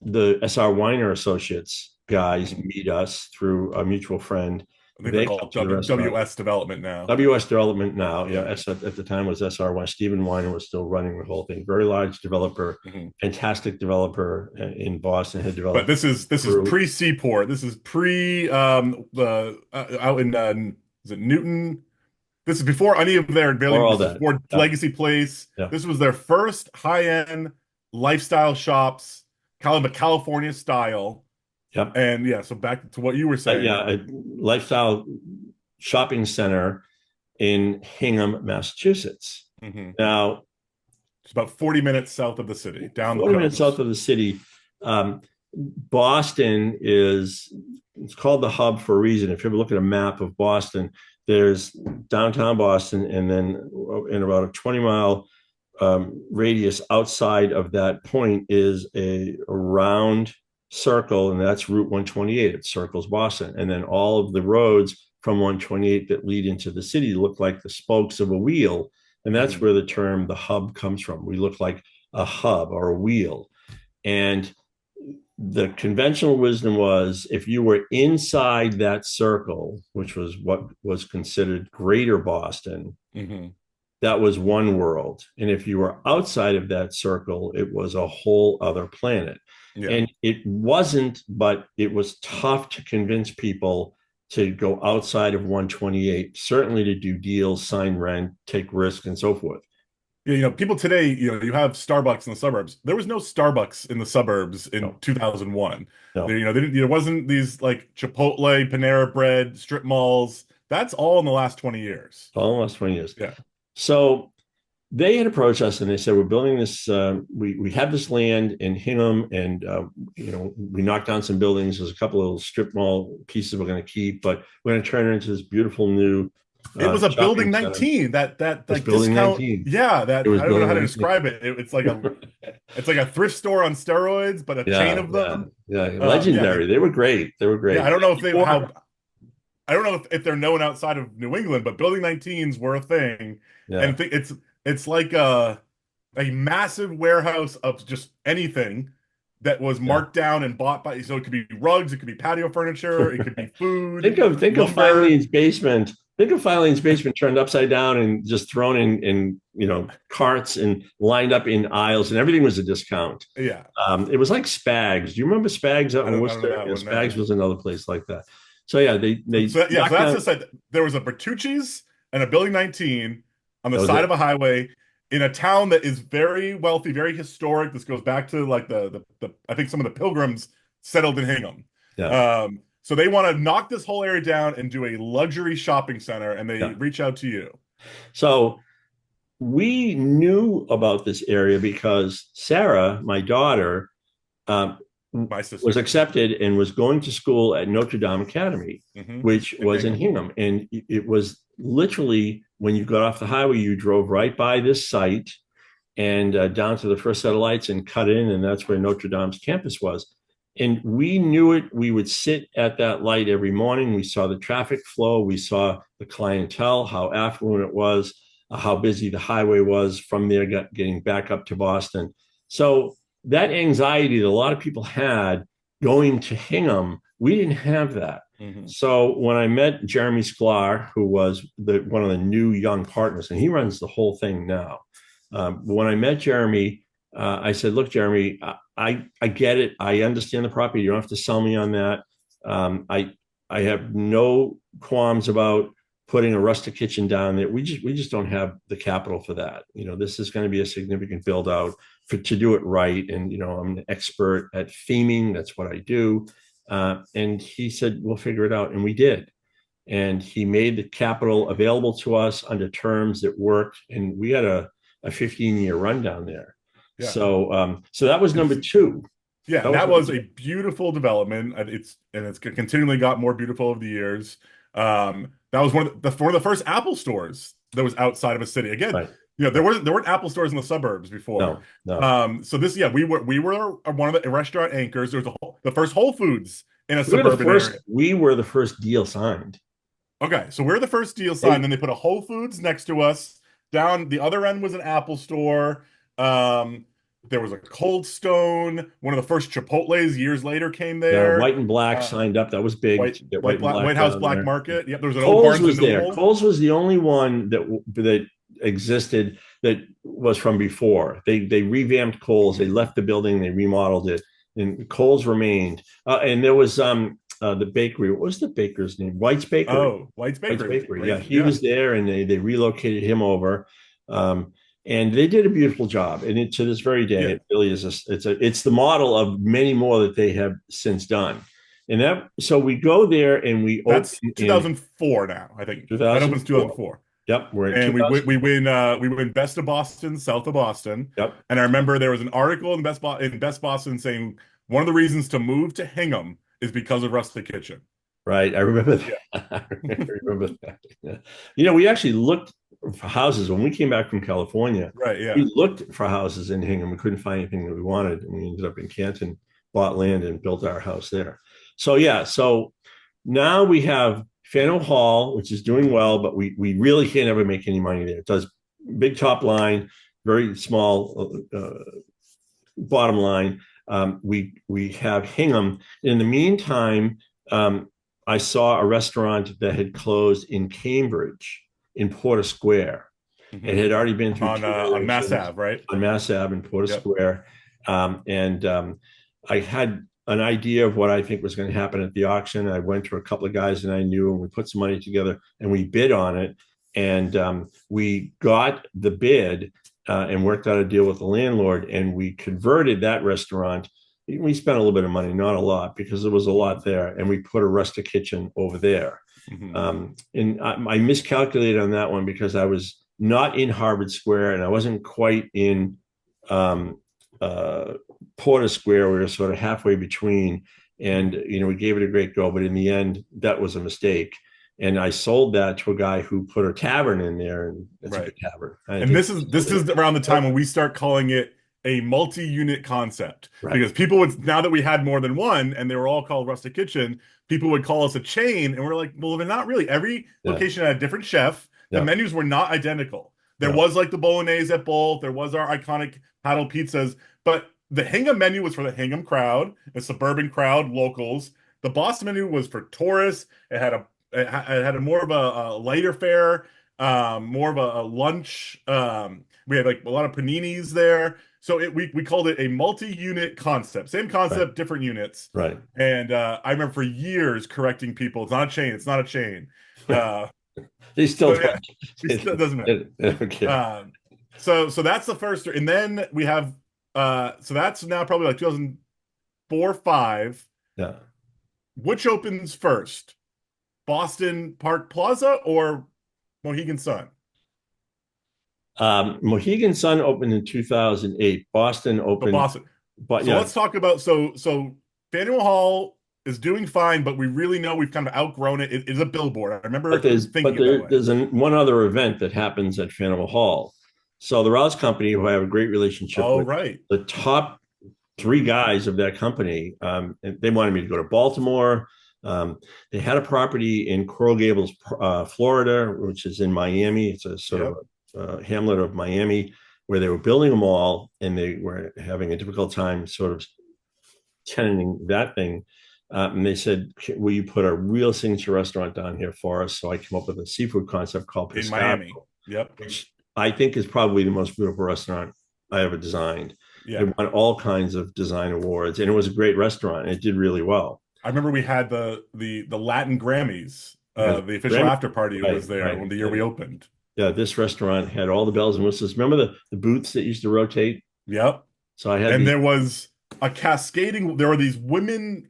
the SR Weiner Associates guys meet us through a mutual friend. I think they're called WS Development now. WS Development now, yeah. At the time was SR Weiner. Stephen Weiner was still running the whole thing. Very large developer, fantastic developer in Boston. Had developed. But this is pre-Seaport. This is pre the out in is it Newton? This is before any of their buildings. This is before Legacy Place. Yeah. This was their first high-end lifestyle shops, kind of a California style. Yep. And so back to what you were saying. A lifestyle shopping center in Hingham, Massachusetts. Now, it's about 40 minutes south of the city, down 40 minutes south of the city. Boston it's called the hub for a reason. If you ever look at a map of Boston, there's downtown Boston, and then in about a 20-mile radius outside of that point is a round circle, and that's Route 128. It circles Boston, and then all of the roads from 128 that lead into the city look like the spokes of a wheel, and that's where the term the hub comes from. We look like a hub or a wheel. And the conventional wisdom was if you were inside that circle, which was what was considered greater Boston, that was one world. And if you were outside of that circle, it was a whole other planet. Yeah. And it wasn't, but it was tough to convince people to go outside of 128, certainly to do deals, sign rent, take risk, and so forth. Yeah, people today, you have Starbucks in the suburbs. There was no Starbucks in the suburbs in No, 2001. no, They didn't, there wasn't these like Chipotle, Panera Bread, strip malls. That's all in the last 20 years. almost 20 years. Yeah. So they had approached us and they said, we're building this, we have this land in Hingham, and we knocked down some buildings. There's a couple of little strip mall pieces we're going to keep, but we're going to turn it into this beautiful new It was a building shopping center. 19, that It's like building discount. 19. Yeah, It that was I don't know building how to 19. describe it. It's like a thrift store on steroids, but a chain Yeah, of yeah, them. yeah. Yeah, Legendary. They were great. They were yeah. great. I don't know if they Before, how I don't know if they're known outside of New England, but building 19s were a thing, yeah, and it's like a massive warehouse of just anything that was yeah. marked down and bought by. So it could be rugs, it could be patio furniture, it could be food, Think of lumber. Filene's basement. Think of Filene's basement turned upside down and just thrown in carts and lined up in aisles, and everything was a discount. Yeah, It was like Spags. Do you remember Spags out in I don't know Worcester? that Yeah, one. No. Spags was another place like that. So yeah, they So knocked that's down. just like there was a Bertucci's and a Building 19 on the That was side it. of a highway in a town that is very wealthy, very historic. This goes back to like the I think some of the pilgrims settled in Hingham. Yeah, So they want to knock this whole area down and do a luxury shopping center, and they yeah. reach out to you. So we knew about this area because Sarah, my daughter, um, My was sister. accepted and was going to school at Notre Dame Academy, which In was in Hingham. Hingham. And it was literally when you got off the highway, you drove right by this site and down to the first set of lights and cut in. And that's where Notre Dame's campus was. And we knew it. We would sit at that light every morning. We saw the traffic flow. We saw the clientele, how affluent it was, how busy the highway was from there, getting back up to Boston. So that anxiety that a lot of people had going to Hingham, we didn't have that. Hmm. So when I met Jeremy Sklar, who was one of the new young partners, and he runs the whole thing now. When I met Jeremy, I said, "Look, Jeremy, I get it. I understand the property. You don't have to sell me on that. I have no qualms about putting a rustic kitchen down there. We just don't have the capital for that. This is going to be a significant build out to do it right. And I'm an expert at theming. That's what I do." And he said, "We'll figure it out," and we did. And he made the capital available to us under terms that worked, and we had a 15-year run down there. Yeah. So that was number two. Yeah, That and was that number was two. a beautiful development. It's continually got more beautiful over the years. That was one of the first Apple stores that was outside of a city. Again, Right. there weren't Apple stores in the suburbs before. No, no. So this, yeah, we were one of the restaurant anchors. There was the first Whole Foods in a We were the suburban first. area. We were the first deal signed. Okay, so we're the first deal They, signed. Then they put a Whole Foods next to us. Down the other end was an Apple store. Um, there was a Cold Stone. One of the first Chipotle's years later came yeah, there. White and Black Uh, signed up. That was big to get White and White Black House down Black there. Market. Yep, there was an old Coles Barnes and was there. Noble. Coles was the only one that existed that was from before. They revamped Coles. They left the building. They remodeled it, and Coles remained. And there was the bakery. What was the baker's name? White's Bakery. Oh, White's White's Bakery. Bakery. Yeah, Great. he Yeah. was there, and they relocated him over. And they did a beautiful job. And to this very day, Yeah. it really is. It's the model of many more that they have since done. So we go there and we open That's in 2004 now, I think. That opens 2004. 2004. Yep, we're in And we 2000. win Best of Boston, South of Boston. Yep, And I remember there was an article in Best Boston saying one of the reasons to move to Hingham is because of Rustic Kitchen. right. I remember Yeah. that. I remember that. Yeah. We actually looked for houses when we came back from California. Right, yeah. We looked for houses in Hingham. We couldn't find anything that we wanted, and we ended up in Canton, bought land, and built our house there. So yeah, so now we have Faneuil Hall, which is doing well, but we really can't ever make any money there. It does big top line, very small bottom line. We have Hingham. In the meantime, I saw a restaurant that had closed in Cambridge, in Porter Square. It had already been through two On Mass iterations Ave, right? on Mass Ave and Porter Yep. Square. And I had an idea of what I think was going to happen at the auction. I went to a couple of guys that I knew, and we put some money together and we bid on it. And we got the bid and worked out a deal with the landlord, and we converted that restaurant. We spent a little bit of money, not a lot, because there was a lot there, and we put a Rustic Kitchen over there. And I miscalculated on that one because I was not in Harvard Square and I wasn't quite in Porter Square. We were sort of halfway between, and we gave it a great go, but in the end, that was a mistake. And I sold that to a guy who put a tavern in there, and it's a good tavern. And this is around the time when we start calling it a multi-unit concept, because people would, now that we had more than one and they were all called Rustic Kitchen, people would call us a chain, and we're like, well, they're not really. Every location had a different chef. The menus were not identical. There was like the bolognese at both. There was our iconic paddle pizzas, but the Hingham menu was for the Hingham crowd, the suburban crowd, locals. The Boston menu was for tourists. It had a more of a lighter fare, more of a lunch. We had like a lot of paninis there. So we called it a multi-unit concept. Same concept, different units. Right. And I remember for years correcting people. It's not a chain. It's not a chain. They still it still doesn't matter. Okay. So that's the first. And then we have so that's now probably like 2004, 5. Yeah. Which opens first? Boston Park Plaza or Mohegan Sun? Mohegan Sun opened in 2008. Boston opened. But so let's talk about so Faneuil Hall is doing fine, but we really know we've kind of outgrown it. It is a billboard. I remember there's one other event that happens at Faneuil Hall. So the Rouse Company, who I have a great relationship with, the top 3 guys of that company, they wanted me to go to Baltimore. They had a property in Coral Gables, Florida, which is in Miami. It's a sort of a hamlet of Miami, where they were building a mall, and they were having a difficult time sort of tenanting that thing. And they said, will you put a real signature restaurant down here for us? So I came up with a seafood concept called Pescado, in Miami. Which I think is probably the most beautiful restaurant I ever designed. It won all kinds of design awards, and it was a great restaurant. It did really well. I remember we had the Latin Grammys. The official after party was there when the year we opened. Yeah, this restaurant had all the bells and whistles. Remember the booths that used to rotate? Yep. So I had there was a cascading. There were these women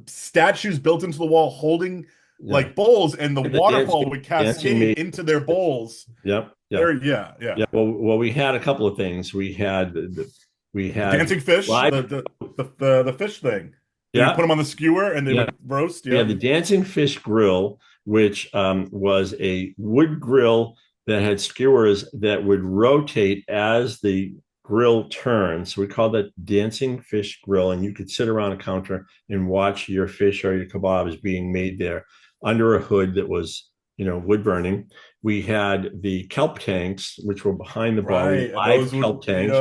statues built into the wall holding like bowls, and the waterfall would cascade into their bowls. Yep. Yeah. Well, we had a couple of things. We had dancing fish, the fish thing. You put them on the skewer and they would roast. Yeah, the dancing fish grill, which was a wood grill that had skewers that would rotate as the grill turned. So we called that dancing fish grill, and you could sit around a counter and watch your fish or your kebabs being made there under a hood that was, wood burning. We had the kelp tanks, which were behind the bar. Live kelp tanks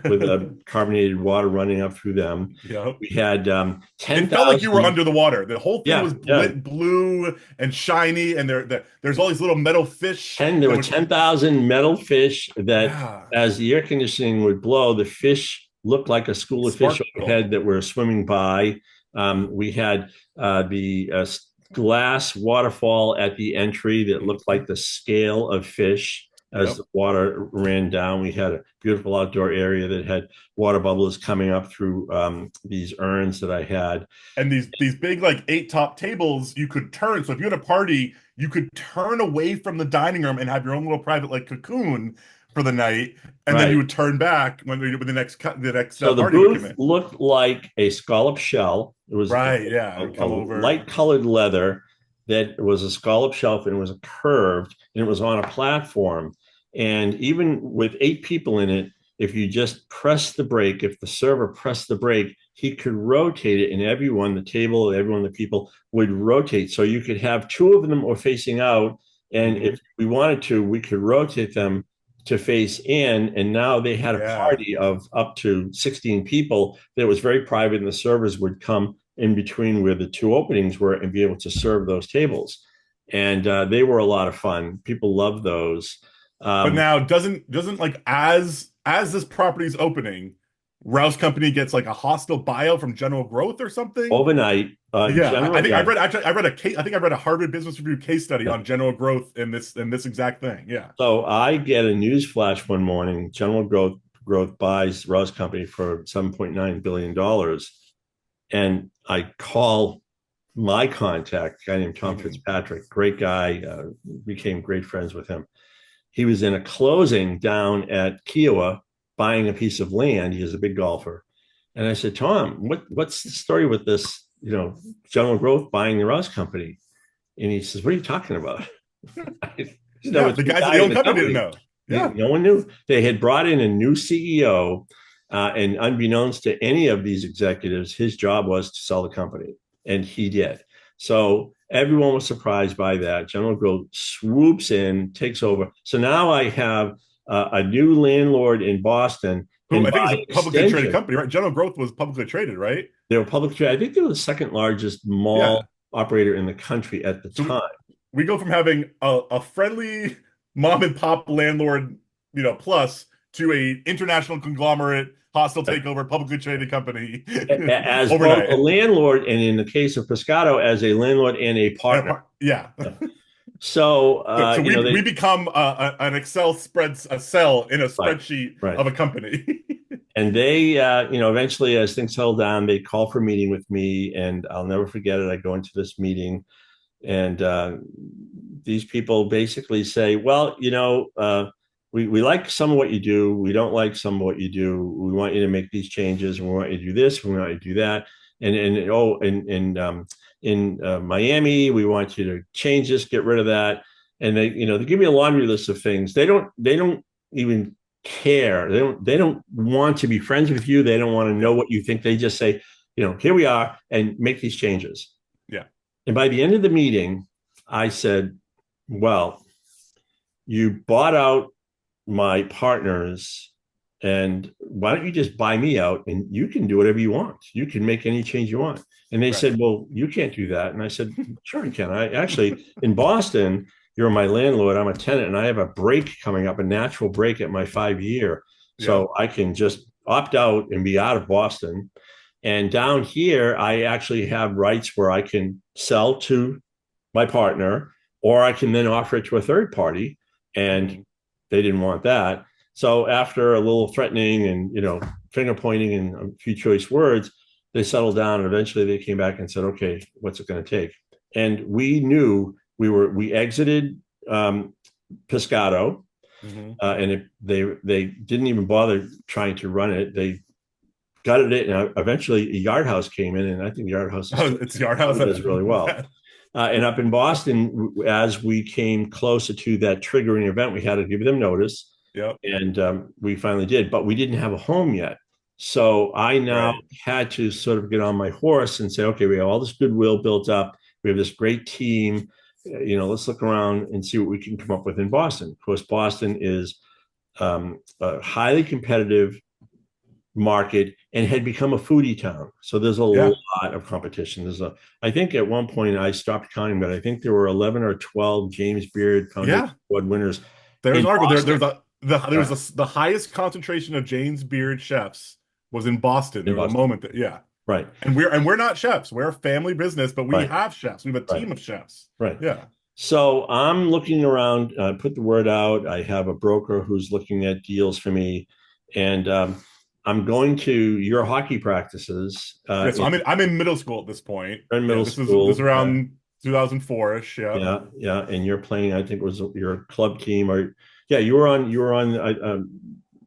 with carbonated water running up through them. We had 10,000. It felt like you were under the water. The whole thing was lit blue and shiny, and there's all these little metal fish. There were 10,000 metal fish that, as the air conditioning would blow, the fish looked like a school of fish overhead that were swimming by. We had the glass waterfall at the entry that looked like the scale of fish as the water ran down. We had a beautiful outdoor area that had water bubbles coming up through these urns that I had. And these big like 8-top tables you could turn. So if you had a party, you could turn away from the dining room and have your own little private like cocoon for the night, and then you would turn back when the next so the party booth would come in. Looked like a scallop shell. It was a light colored leather that was a scallop shelf, and it was curved, and it was on a platform. And even with 8 people in it, if you just press the brake, if the server pressed the brake, he could rotate it, and everyone, the table, everyone, the people would rotate. So you could have 2 of them were facing out, and if we wanted to, we could rotate them to face in. And now they had a party of up to 16 people that was very private, and the servers would come in between where the 2 openings were and be able to serve those tables. And they were a lot of fun. People loved those. But Um, now doesn't like as this property's opening, Rouse Company gets like a hostile buyout from General Growth or something. Overnight, Yeah, I think I yeah. read actually I read a case I think I read a Harvard Business Review case study Yeah. on General Growth in this exact thing. Yeah. So I get a news flash one morning. Growth buys Rouse Company for $7.9 billion, and I call my contact, a guy named Tom Hmm. Fitzpatrick, great guy, became great friends with him. He was in a closing down at Kiowa buying a piece of land. He is a big golfer. And I said, Tom, what's the story with this, General Growth buying the Rouse Company? And he says, what are you talking about? There Yeah, were the three guys at the guys in old the company didn't company. know. Yeah. No one knew. They had brought in a new CEO, and unbeknownst to any of these executives, his job was to sell the company, and he did. So everyone was surprised by that. General Growth swoops in, takes over. So now I have a new landlord in Boston, Who and I think is by a publicly traded extension, company, right? General Growth was publicly traded, right? they were public. I think they were the second largest Yeah. mall operator in the country at the So time. we go from having a friendly mom and pop landlord, plus to a international conglomerate, hostile takeover, publicly traded company As both a overnight. landlord and, in the case of Pescado, as a landlord and a partner. Yeah. So, So we become an Excel spreads a cell in a right, spreadsheet right. of a company. And they, eventually, as things settled down, they call for a meeting with me, and I'll never forget it. I go into this meeting, and these people basically say, well, we like some of what you do. We don't like some of what you do. We want you to make these changes. We want you to do this. We want you to do that. And oh, in Miami, we want you to change this, get rid of that. And they give me a laundry list of things. They don't even care. They don't want to be friends with you. They don't want to know Yeah. what you think. They just say, here we are, and make these changes. Yeah. And by the end of the meeting, I said, well, you bought out my partners, and why don't you just buy me out and you can do whatever you want? You can make any change you want. And they Right. said, well, you can't do that. And I said, sure, I can. I actually, in Boston, you're my landlord, I'm a tenant, and I have a break coming up, a natural break at my 5 year. Yeah. So I can just opt out and be out of Boston. And down here, I actually have rights where I can sell to my partner, or I can then offer it to a third party. And Hmm. they didn't want that. So after a little threatening and finger pointing and a few choice words, they settled down, and eventually they came back and said, "Okay, what's it going to take?" And we knew we exited Pescado, Hmm. they didn't even bother trying to run it. They gutted it, and eventually a Yard House came in, and I think Yard House is Oh, still it's Yard House. does really well. And up in Boston, as we came closer to that triggering event, we had to give them notice, Yep. and we finally did. But we didn't have a home yet, so I now Right. had to sort of get on my horse and say, okay, we have all this goodwill built up. We have this great team. Let's look around and see what we can come up with in Boston. Of course, Boston is a highly competitive market and had become a foodie town. So there's a Yeah. lot of competition. I think at one point I stopped counting, but I think there were 11 or 12 James Beard Foundation Yeah. Award winners There's in an article there. Boston. There Uh, was the highest concentration of James Beard chefs was in Boston. There in was a Boston. moment that yeah. Right. And we're not chefs. We're a family business, but we Right. have chefs. We have a Right. team of chefs. Right. Yeah. So I'm looking around, put the word out. I have a broker who's looking at deals for me. And I'm going to your hockey practices Yeah. So I'm in middle school at this point. in Yeah. middle This is school. around 2004-ish. Yeah. Yeah, yeah, and you're playing. I think it was your club team, or yeah, you were on a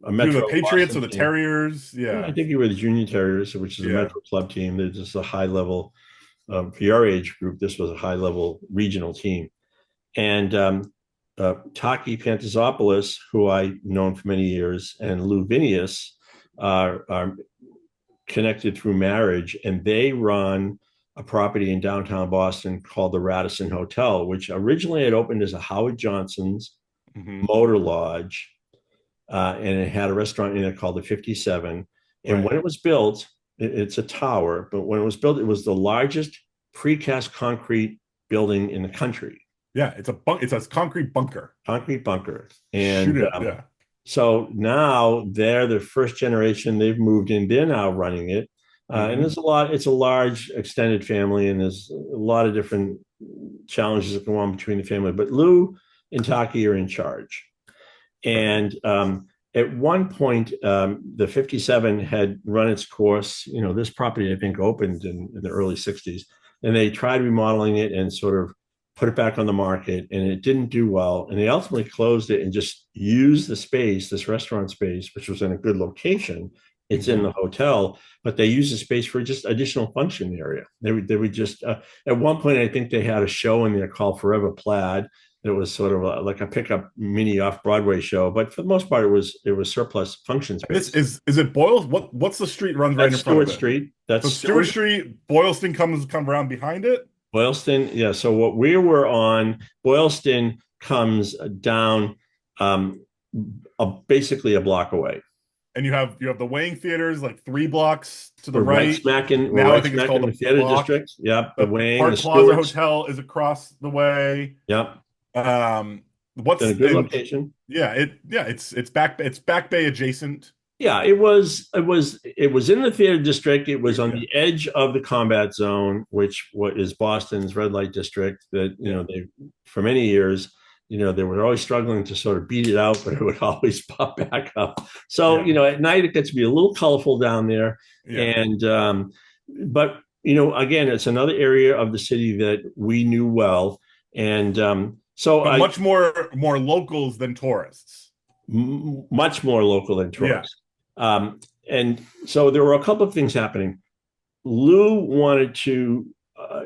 It's either the Metro Patriots Boston or the team. Terriers. Yeah, I Yeah. think you were the Junior Terriers, which is a Yeah. Metro club team. They're just a high level for your age group. This was a high level regional team, and Taki Pantazopoulos, who I known for many years, and Lou Vinius are connected through marriage, and they run a property in downtown Boston called the Radisson Hotel, which originally had opened as a Howard Johnson's Hmm. motor lodge, and it had a restaurant in it called the 57. And Right. when it was built, it's a tower, but when it was built, it was the largest precast concrete building in the country. Yeah, it's a concrete bunker. concrete bunker. Shoot And it. Yeah. so now they're the first generation. They've moved in. They're now running it. And Hmm. there's a lot, it's a large extended family, and there's a lot of different challenges that go on between the family. But Lou and Taki are in charge. Perfect. And at one point, the 57 had run its course. You know, this property, I think, opened in the early 60s, and they tried remodeling it and sort of put it back on the market, and it didn't do well. And they ultimately closed it and just used the space, this restaurant space, which was in a good location. It's in Hmm. the hotel, but they used the space for just additional function area. They would just at one point, I think they had a show in there called Forever Plaid. It was sort of like a pickup mini off Broadway show, but for the most part, it was surplus function And this space. is it Boyle? What's the street runs right That's in front of Stewart it? Street. That's So Stewart Stewart. Street, Boylston come around behind it, Boylston. Yeah. So what we were on, Boylston comes down basically a block away. and you have the weighing theaters like 3 blocks to the right. We're Now I right think it's smack called in the the theater Block. district. Yep. The The Wing, the Park Plaza Stewarts. Hotel is across the way. Yep. Um, It's in a what's good and location. yeah, it's Back Bay adjacent. Yeah, it was in the theater district. It was on Yeah, the edge of the combat zone, which what is Boston's red light district. That yeah, they for many years, they were always struggling to sort of beat it out, but it would always pop back up. So yeah, at night it gets to be a little colorful down there, yeah. and but again, it's another area of the city that we knew well, and so But I much more locals than tourists. much more local than Yeah. tourists. And so there were a couple of things happening. Lou wanted to,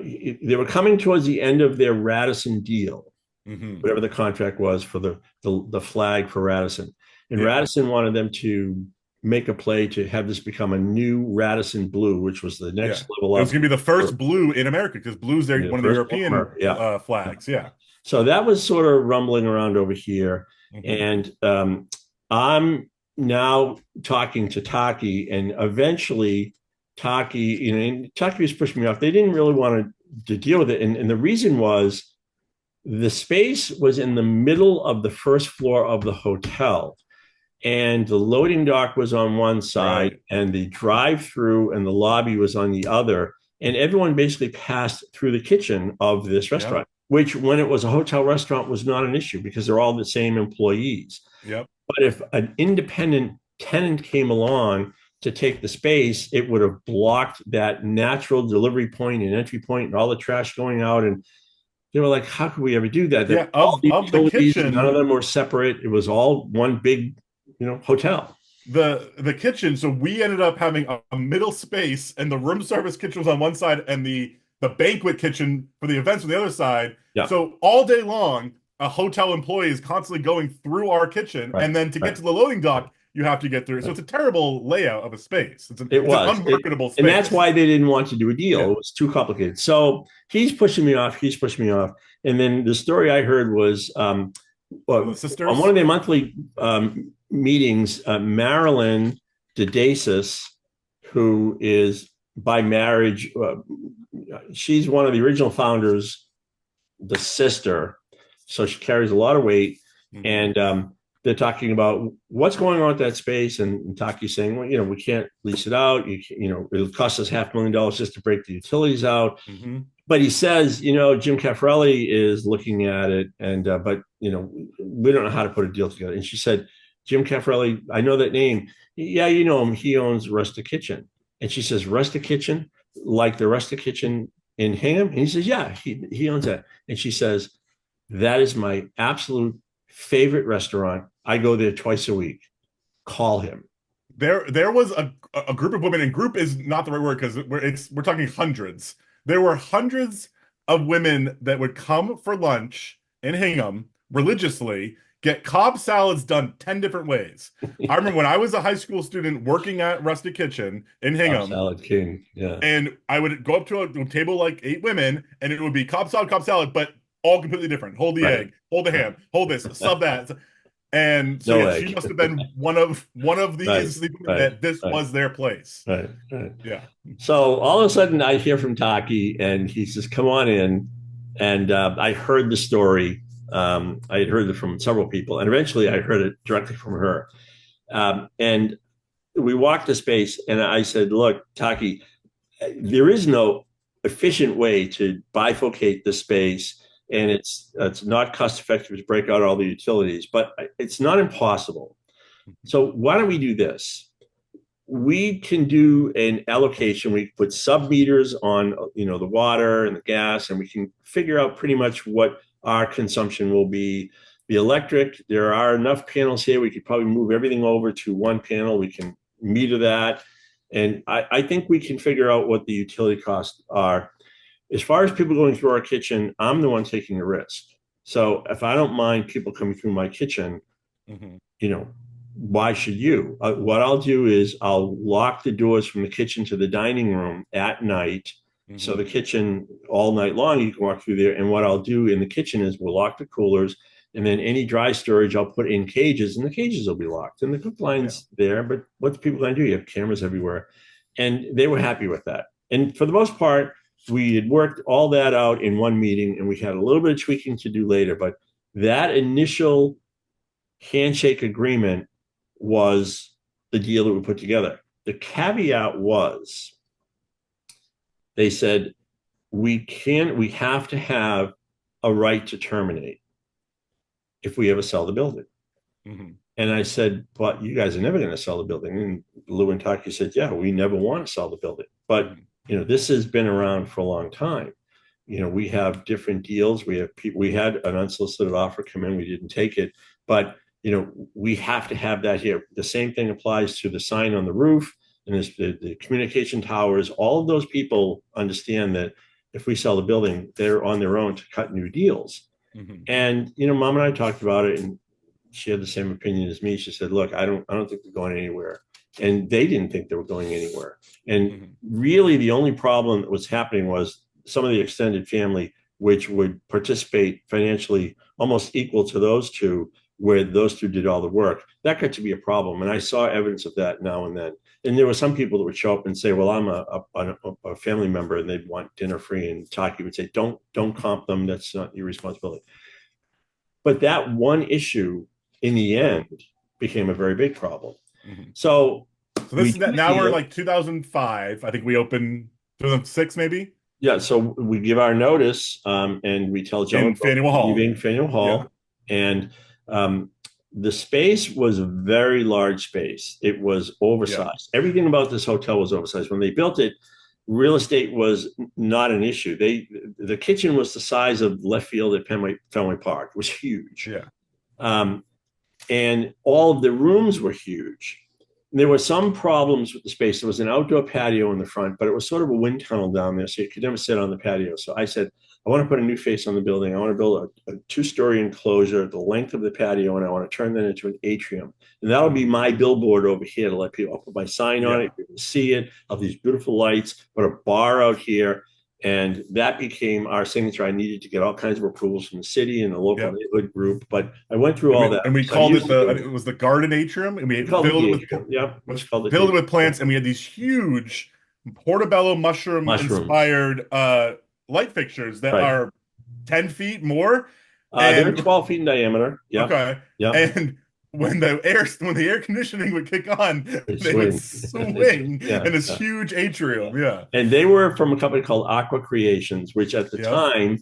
they were coming towards the end of their Radisson deal, Hmm. whatever the contract was for the flag for Radisson. And Yeah. Radisson wanted them to make a play to have this become a new Radisson Blue, which was the Yeah. next level It was up. gonna be the first blue in America because blue's The one of the first European warmer, yeah. flags. Yeah. So that was sort of rumbling around over here. Hmm. And I'm now talking to Taki, and eventually Taki, and Taki was pushing me off. They didn't really want to deal with it. And the reason was the space was in the middle of the first floor of the hotel. And the loading dock was on one side, Right. and the drive through and the lobby was on the other. And everyone basically passed through the kitchen of this Yep. restaurant, which, when it was a hotel restaurant, was not an issue because they're all the same employees. Yep. But if an independent tenant came along to take the space, it would have blocked that natural delivery point and entry point and all the trash going out. And they were like, how could we ever do that? Yeah. All the Of the utilities, none of kitchen, them were separate. It was all one big, hotel. the kitchen. So we ended up having a middle space, and the room service kitchen was on one side, and the banquet kitchen for the events on the other side. Yeah. So all day long, a hotel employee is constantly going through our kitchen, Right. and then to get Right. to the loading Right. dock, you have to get through. So Right. it's a terrible layout of a space. It It's an was. unmarketable And that's space. why they didn't want to do a deal. Yeah. It was too complicated. So he's pushing me off. He's pushing me off. And then the story I heard was Oh, the on one sisters. of their monthly meetings, Marilyn Dedasis, who is by marriage, she's one of the original founders, the sister. So she carries a lot of weight. Hmm. And they're talking about what's going on with that space. And Taki's saying, well, we can't lease it out. It'll cost us $500,000 just to break the utilities out. Hmm. But he says, Jim Cafarelli is looking at it, and but we don't know how to put a deal together. And she said, Jim Cafarelli, I know that name. Yeah, you know him. He owns Rustic Kitchen. And she says, Rustic Kitchen, like the Rustic Kitchen in Hingham? And he says, yeah, he owns that. And she says, that is my absolute favorite restaurant. I go there twice a week. Call him. There was a group of women, and group is not the right word because we're talking hundreds. There were hundreds of women that would come for lunch in Hingham religiously, get Cobb salads done 10 different ways. I remember when I was a high school student working at Rustic Kitchen in Cobb Hingham, Salad King. Yeah. and I would go up to a table like 8 women, and it would be Cobb salad, but all completely different. Hold the Right. egg, hold the ham, hold this, sub that. And so No yeah, she egg. must have been one of Right. these Right. that this Right. was their place. Right. Right. Yeah. So all of a sudden I hear from Taki, and he says, come on in. And I heard the story. I had heard it from several people, and eventually I heard it directly from her. And we walked the space, and I said, "Look, Taki, there is no efficient way to bifurcate the space, and it's not cost effective to break out all the utilities, but it's not impossible. So why don't we do this? We can do an allocation. We put sub meters on, the water and the gas, and we can figure out pretty much what our consumption will be. The electric, there are enough panels here. We could probably move everything over to one panel. We can meter that. And I think we can figure out what the utility costs are. As far as people going through our kitchen, I'm the one taking the risk. So if I don't mind people coming through my kitchen, Hmm. you know, why should you? What I'll do is I'll lock the doors from the kitchen to the dining room at night. So Hmm. the kitchen all night long, you can walk through there. And what I'll do in the kitchen is we'll lock the coolers, and then any dry storage I'll put in cages, and the cages will be locked. And the cook Yeah. line's there, but what's people going to do? You have cameras everywhere. And they were happy with that. And for the most part, we had worked all that out in one meeting, and we had a little bit of tweaking to do later. But that initial handshake agreement was the deal that we put together. The caveat was they said we have to have a right to terminate if we ever sell the building. Hmm. And I said, but you guys are never going to sell the building. And Lou and Taki said, yeah, we never want to sell the building. But, Hmm. this has been around for a long time. We have different deals. We had an unsolicited offer come in. We didn't take it, but we have to have that here. The same thing applies to the sign on the roof and the communication towers. All of those people understand that if we sell the building, they're on their own to cut new deals. Hmm. And Mom and I talked about it, and she had the same opinion as me. She said, "Look, I don't think we're going anywhere," and they didn't think they were going anywhere. And Hmm. really, the only problem that was happening was some of the extended family, which would participate financially almost equal to those two, where those two did all the work. That got to be a problem, and I saw evidence of that now and then. And there were some people that would show up and say, "Well, I'm a family member," and they'd want dinner free. And Taki would say, "Don't comp them. That's not your responsibility." But that one issue in the end became a very big problem. Hmm. So So we this is do that the now we're deal. like 2005. I think we opened 2006 maybe Yeah, so we give our notice, and we tell gentlemen in Faneuil Hall. leaving Faneuil Yeah. Hall. And the space was a very large space. It was Yeah. oversized. Everything about this hotel was oversized. When they built it, real estate was not an issue. The kitchen was the size of left field at Fenway Park. It was huge. Yeah. Um, and all of the rooms were huge. There were some problems with the space. There was an outdoor patio in the front, but it was sort of a wind tunnel down there, so you could never sit on the patio. So I said, I want to put a new face on the building. I want to build a two-story enclosure, the length of the patio, and I want to turn that into an atrium. And that'll be Hmm. my billboard over here to let people. I'll put my sign on it. Yeah. You can see it. Of these beautiful lights. Put a bar out here. And that became our signature. I needed to get all kinds of approvals from the city and the local Yeah. neighborhood group, but I went through And all we that. and we So I called used it to the do I it. think it was the garden atrium, and we We called it filled it the with atrium. Yep, we just called it the filled it atrium. with plants, and we had these huge portobello mushroom Mushrooms, inspired light fixtures that right? are 10 feet more. They're And 12 feet in diameter. Yep, okay. yep. And when the air conditioning would kick on, They they would swing. swing Yeah, in this yeah, huge yeah. atrium. Yeah. And they were from a company called Aqua Creations, which at the Yep. time,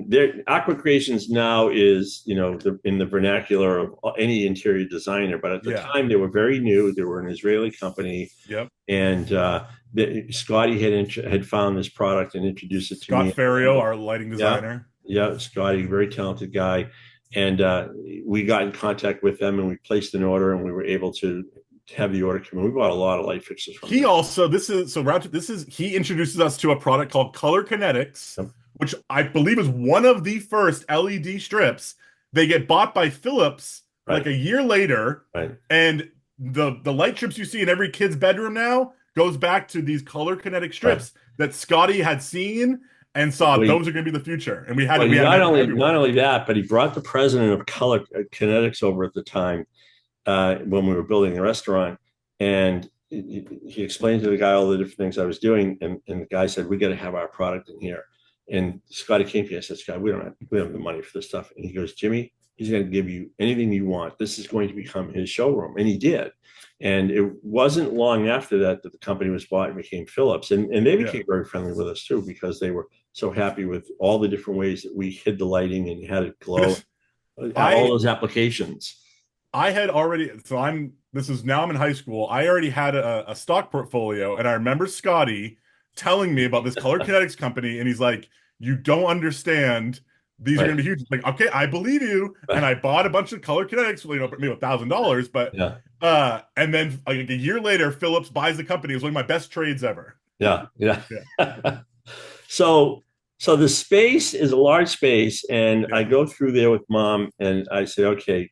their Aqua Creations now is in the vernacular of any interior designer, but at the Yeah. time they were very new. They were an Israeli company, Yep. and Scotty had found this product and introduced it to Scott me. Ferrio, our lighting Yeah, designer. yeah, Scotty, very talented guy, and we got in contact with them and we placed an order and we were able to have the order come in. We bought a lot of light fixtures from He them. also this is so Round this is he introduces us to a product called Color Kinetics, Yep. which I believe is one of the first LED strips. They get bought by Philips like Right, a year later, right. and the light strips you see in every kid's bedroom now goes back to these Color Kinetic Right. strips that Scotty had seen and saw Well, those are going to be the future, and well, we he had them not everywhere. only that, but he brought the president of Color Kinetics over at the time when we were building the restaurant, and he explained to the guy all the different things I was doing, and the guy said, "We got to have our product in here." And Scotty came to me. I said, Scott, we don't have the money for this stuff. And he goes, Jimmy, he's going to give you anything you want. This is going to become his showroom. And he did. And it wasn't long after that that the company was bought and became Phillips. And they became very friendly with us too, because they were so happy with all the different ways that we hid the lighting and had it glow. All those applications. I had already, so I'm in high school. I already had a stock portfolio, and I remember Scotty telling me about this color kinetics company, and he's like, you don't understand. These are going to be huge. Like, okay, I believe you. And I bought a bunch of color kinetics, maybe $1,000, but and then like a year later, Phillips buys the company. It was one of my best trades ever. Yeah. So the space is a large space, and I go through there with Mom, and I say, okay,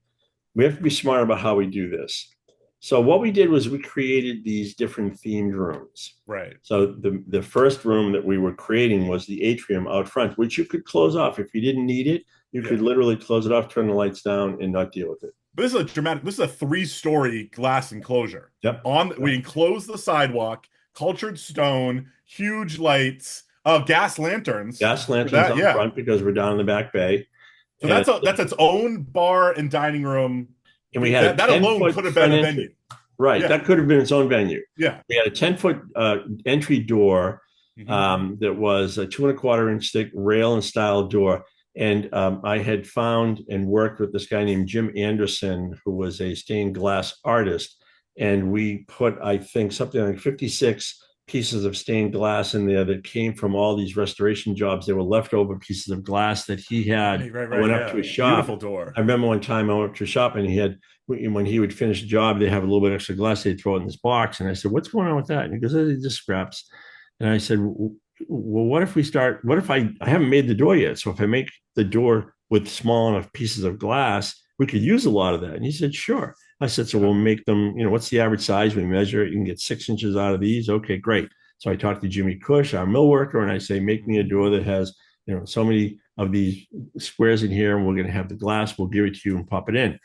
we have to be smart about how we do this. So what we did was we created these different themed rooms. Right. So the first room that we were creating was the atrium out front, which you could close off if you didn't need it. You could literally close it off, turn the lights down, and not deal with it. But this is this is a 3-story glass enclosure. Yep. We enclosed the sidewalk, cultured stone, huge lights, gas lanterns. Gas lanterns out front because we're down in the back bay. So that's its own bar and dining room. And we had that alone could have been a venue. Right. That could have been its own venue. Yeah. We had a 10-foot entry door that was a 2.25-inch thick rail and style door. And I had found and worked with this guy named Jim Anderson, who was a stained glass artist. And we put, I think, something like 56 pieces of stained glass in there that came from all these restoration jobs. They were leftover pieces of glass that he had. I went up to his shop. Beautiful door. I remember one time I went up to a shop, and he had, when he would finish a job, they have a little bit extra glass. They'd throw it in this box. And I said, what's going on with that? And he goes, it's just scraps. And I said, well, what if I haven't made the door yet? So if I make the door with small enough pieces of glass, we could use a lot of that. And he said, sure. I said, so we'll make them, what's the average size? We measure it. You can get 6 inches out of these. Okay, great. So I talked to Jimmy Cush, our mill worker, and I say, make me a door that has, so many of these squares in here, and we're going to have the glass. We'll give it to you and pop it in.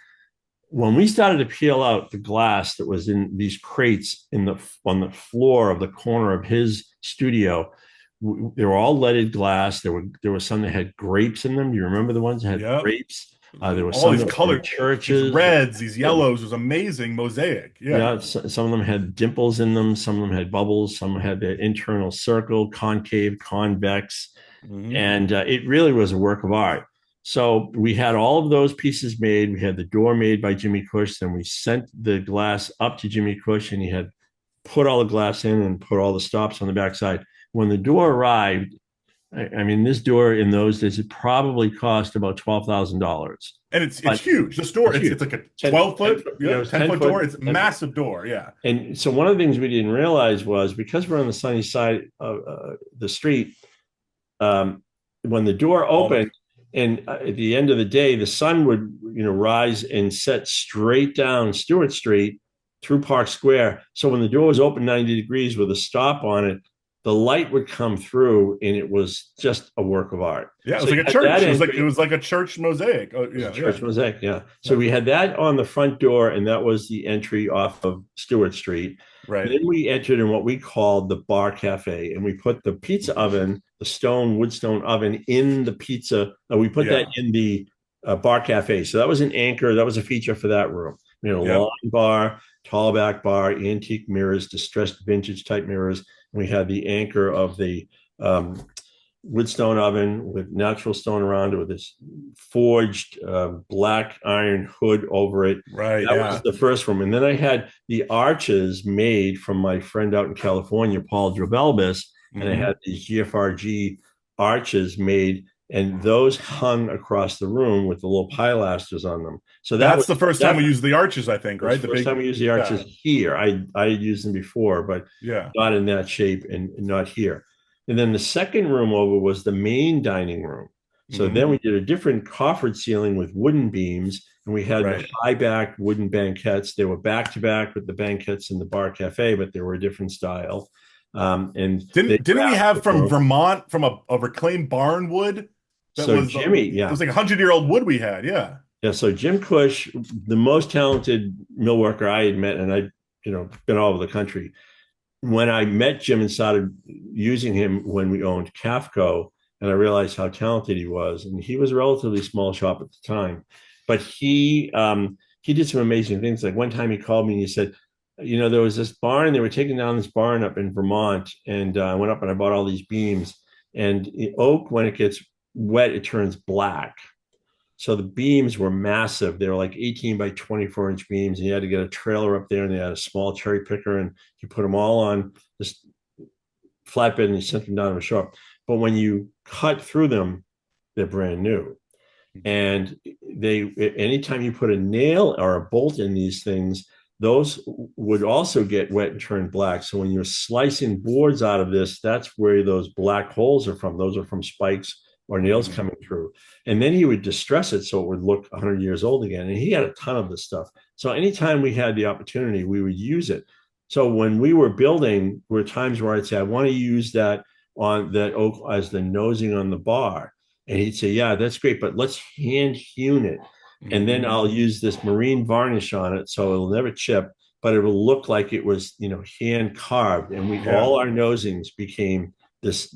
When we started to peel out the glass that was in these crates on the floor of the corner of his studio, they were all leaded glass. There was some that had grapes in them. Do you remember the ones that had grapes? There was all some these colored churches, these reds, these yellows. It was amazing mosaic. Some of them had dimples in them. Some of them had bubbles. Some had the internal circle, concave, convex, and it really was a work of art. So we had all of those pieces made. We had the door made by Jimmy Cush. Then we sent the glass up to Jimmy Cush, and he had put all the glass in and put all the stops on the backside. When the door arrived, I mean, this door in those days, it probably cost about $12,000. And it's huge. This door, it's like a 12-foot, 10-foot door. It's a massive door, yeah. And so one of the things we didn't realize was, because we're on the sunny side of the street, when the door opened, and at the end of the day, the sun would rise and set straight down Stewart Street through Park Square. So when the door was open 90 degrees with a stop on it, the light would come through, and it was just a work of art. Yeah, it was like a church. It was like a church mosaic. Church mosaic, yeah. So we had that on the front door, and that was the entry off of Stewart Street. Right. And then we entered in what we called the bar cafe, and we put the pizza oven, the wood stone oven, in the pizza. We put that in the bar cafe. So that was an anchor. That was a feature for that room. We had a long bar, tall back bar, antique mirrors, distressed vintage type mirrors. We had the anchor of the wood stone oven with natural stone around it, with this forged black iron hood over it. Right. That was the first room. And then I had the arches made from my friend out in California, Paul Drabelbis, and I had these GFRG arches made, and those hung across the room with the little pilasters on them. So that's the first time we used the arches, I think, right? The first time we used the arches here. I had used them before, but not in that shape and not here. And then the second room over was the main dining room. So then we did a different coffered ceiling with wooden beams, and we had the high back wooden banquettes. They were back to back with the banquettes in the bar cafe, but they were a different style. And didn't we have from Vermont, from a reclaimed barn wood? Jimmy, it was like 100-year-old wood we had, yeah. So Jim Cush, the most talented mill worker I had met, and I'd been all over the country. When I met Jim and started using him when we owned Cafco, and I realized how talented he was. And he was a relatively small shop at the time, but he did some amazing things. Like one time he called me and he said, there was this barn. They were taking down this barn up in Vermont, and I went up and I bought all these beams. And oak, when it gets wet, it turns black. So the beams were massive. They were like 18 by 24-inch beams, and you had to get a trailer up there, and they had a small cherry picker, and you put them all on this flatbed and you sent them down to a shop. But when you cut through them, they're brand new. And anytime you put a nail or a bolt in these things, those would also get wet and turn black. So when you're slicing boards out of this, that's where those black holes are from. Those are from spikes or nails coming through. And then he would distress it so it would look 100 years old again. And he had a ton of this stuff. So anytime we had the opportunity, we would use it. So when we were building, there were times where I'd say, I want to use that on that oak as the nosing on the bar. And he'd say, yeah, that's great, but let's hand hewn it. And then I'll use this marine varnish on it so it'll never chip, but it will look like it was, hand carved. And all our nosings became this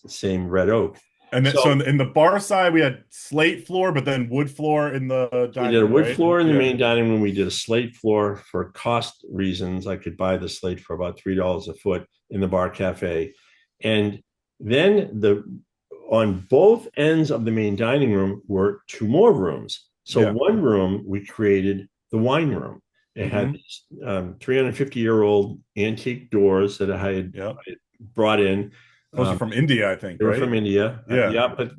same red oak. And then, so in the bar side, we had slate floor, but then wood floor in the dining room. We did a wood floor in the main dining room. We did a slate floor for cost reasons. I could buy the slate for about $3 a foot in the bar cafe. And then on both ends of the main dining room were two more rooms. So one room we created the wine room. It had 350-year-old antique doors that I had brought in. Those are from India, I think. They were from India. But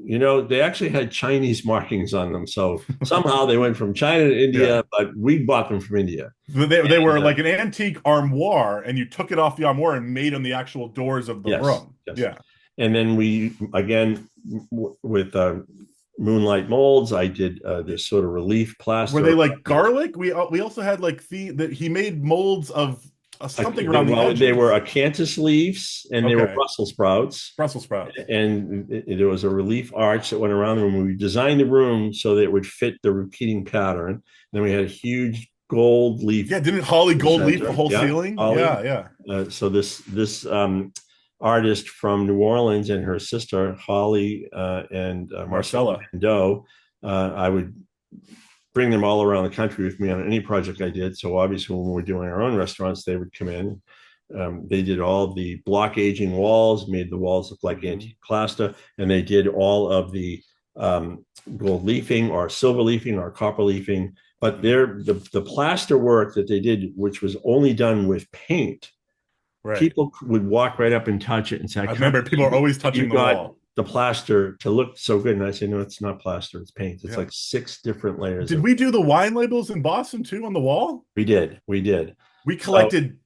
they actually had Chinese markings on them. So somehow they went from China to India, but we bought them from India. They were like an antique armoire, and you took it off the armoire and made them the actual doors of the room. Yes. Yeah. And then we, again, with moonlight molds, I did this sort of relief plaster. Were they like garlic? We also had like he made molds of something around the edges. They were acanthus leaves, and they were Brussels sprouts. Brussels sprouts. And there was a relief arch that went around the room. We designed the room so that it would fit the repeating pattern. Then we had a huge gold leaf. Yeah, didn't Holly gold leaf the whole ceiling? Holly. Yeah. So this artist from New Orleans and her sister Holly and Marcella Doe, I would bring them all around the country with me on any project I did. So obviously when we were doing our own restaurants, they would come in. They did all the block aging walls, made the walls look like antique plaster, and they did all of the gold leafing or silver leafing or copper leafing. But the plaster work that they did, which was only done with paint, people would walk right up and touch it and say, I remember people are always touching the wall. The plaster to look so good. And I say, no, it's not plaster, it's paint. It's like 6 different layers. Did we do the wine labels in Boston too on the wall? We did. We collected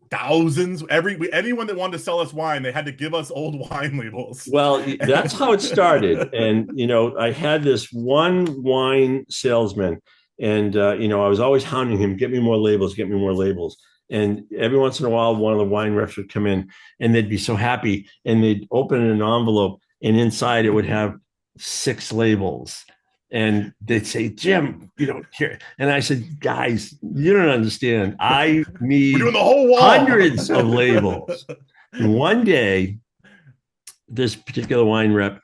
thousands. Anyone that wanted to sell us wine, they had to give us old wine labels. Well, that's how it started. And, I had this one wine salesman, and, I was always hounding him, get me more labels. And every once in a while, one of the wine reps would come in and they'd be so happy, and they'd open an envelope, and inside it would have 6 labels. And they'd say, Jim, here. And I said, guys, you don't understand. I need We're doing the whole wall. Hundreds of labels. And one day, this particular wine rep,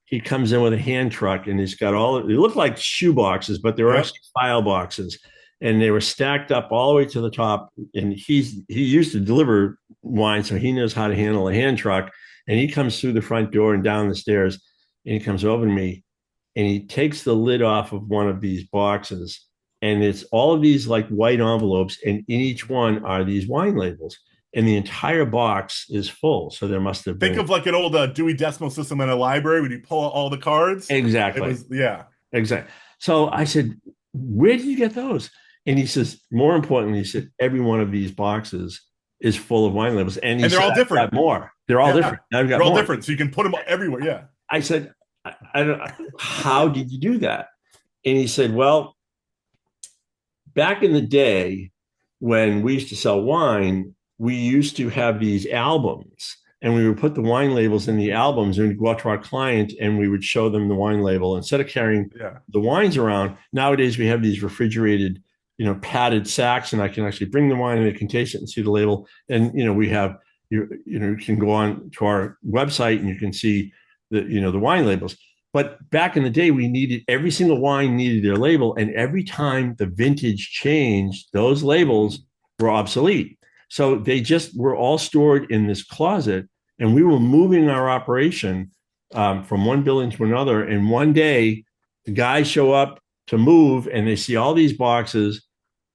he comes in with a hand truck, and he's got they look like shoe boxes, but they were actually file boxes. And they were stacked up all the way to the top. And he used to deliver wine, so he knows how to handle a hand truck. And he comes through the front door and down the stairs, and he comes over to me, and he takes the lid off of one of these boxes, and it's all of these like white envelopes, and in each one are these wine labels. And the entire box is full. So there must have been. Think of like an old Dewey Decimal System in a library when you pull out all the cards. Exactly. Exactly. So I said, where did you get those? And he says, more importantly, he said, every one of these boxes is full of wine labels. And they're all different. I've got more. They're all different. They're all different. So you can put them everywhere. Yeah. I said, I don't. How did you do that? And he said, well, back in the day when we used to sell wine, we used to have these albums, and we would put the wine labels in the albums, and we'd go out to our client and we would show them the wine label instead of carrying the wines around. Nowadays we have these refrigerated, padded sacks, and I can actually bring the wine and they can taste it and see the label. And, we have, you can go on to our website and you can see the wine labels. But back in the day, we needed every single wine needed their label, and every time the vintage changed, those labels were obsolete. So they just were all stored in this closet, and we were moving our operation from one building to another. And one day, the guys show up to move, and they see all these boxes,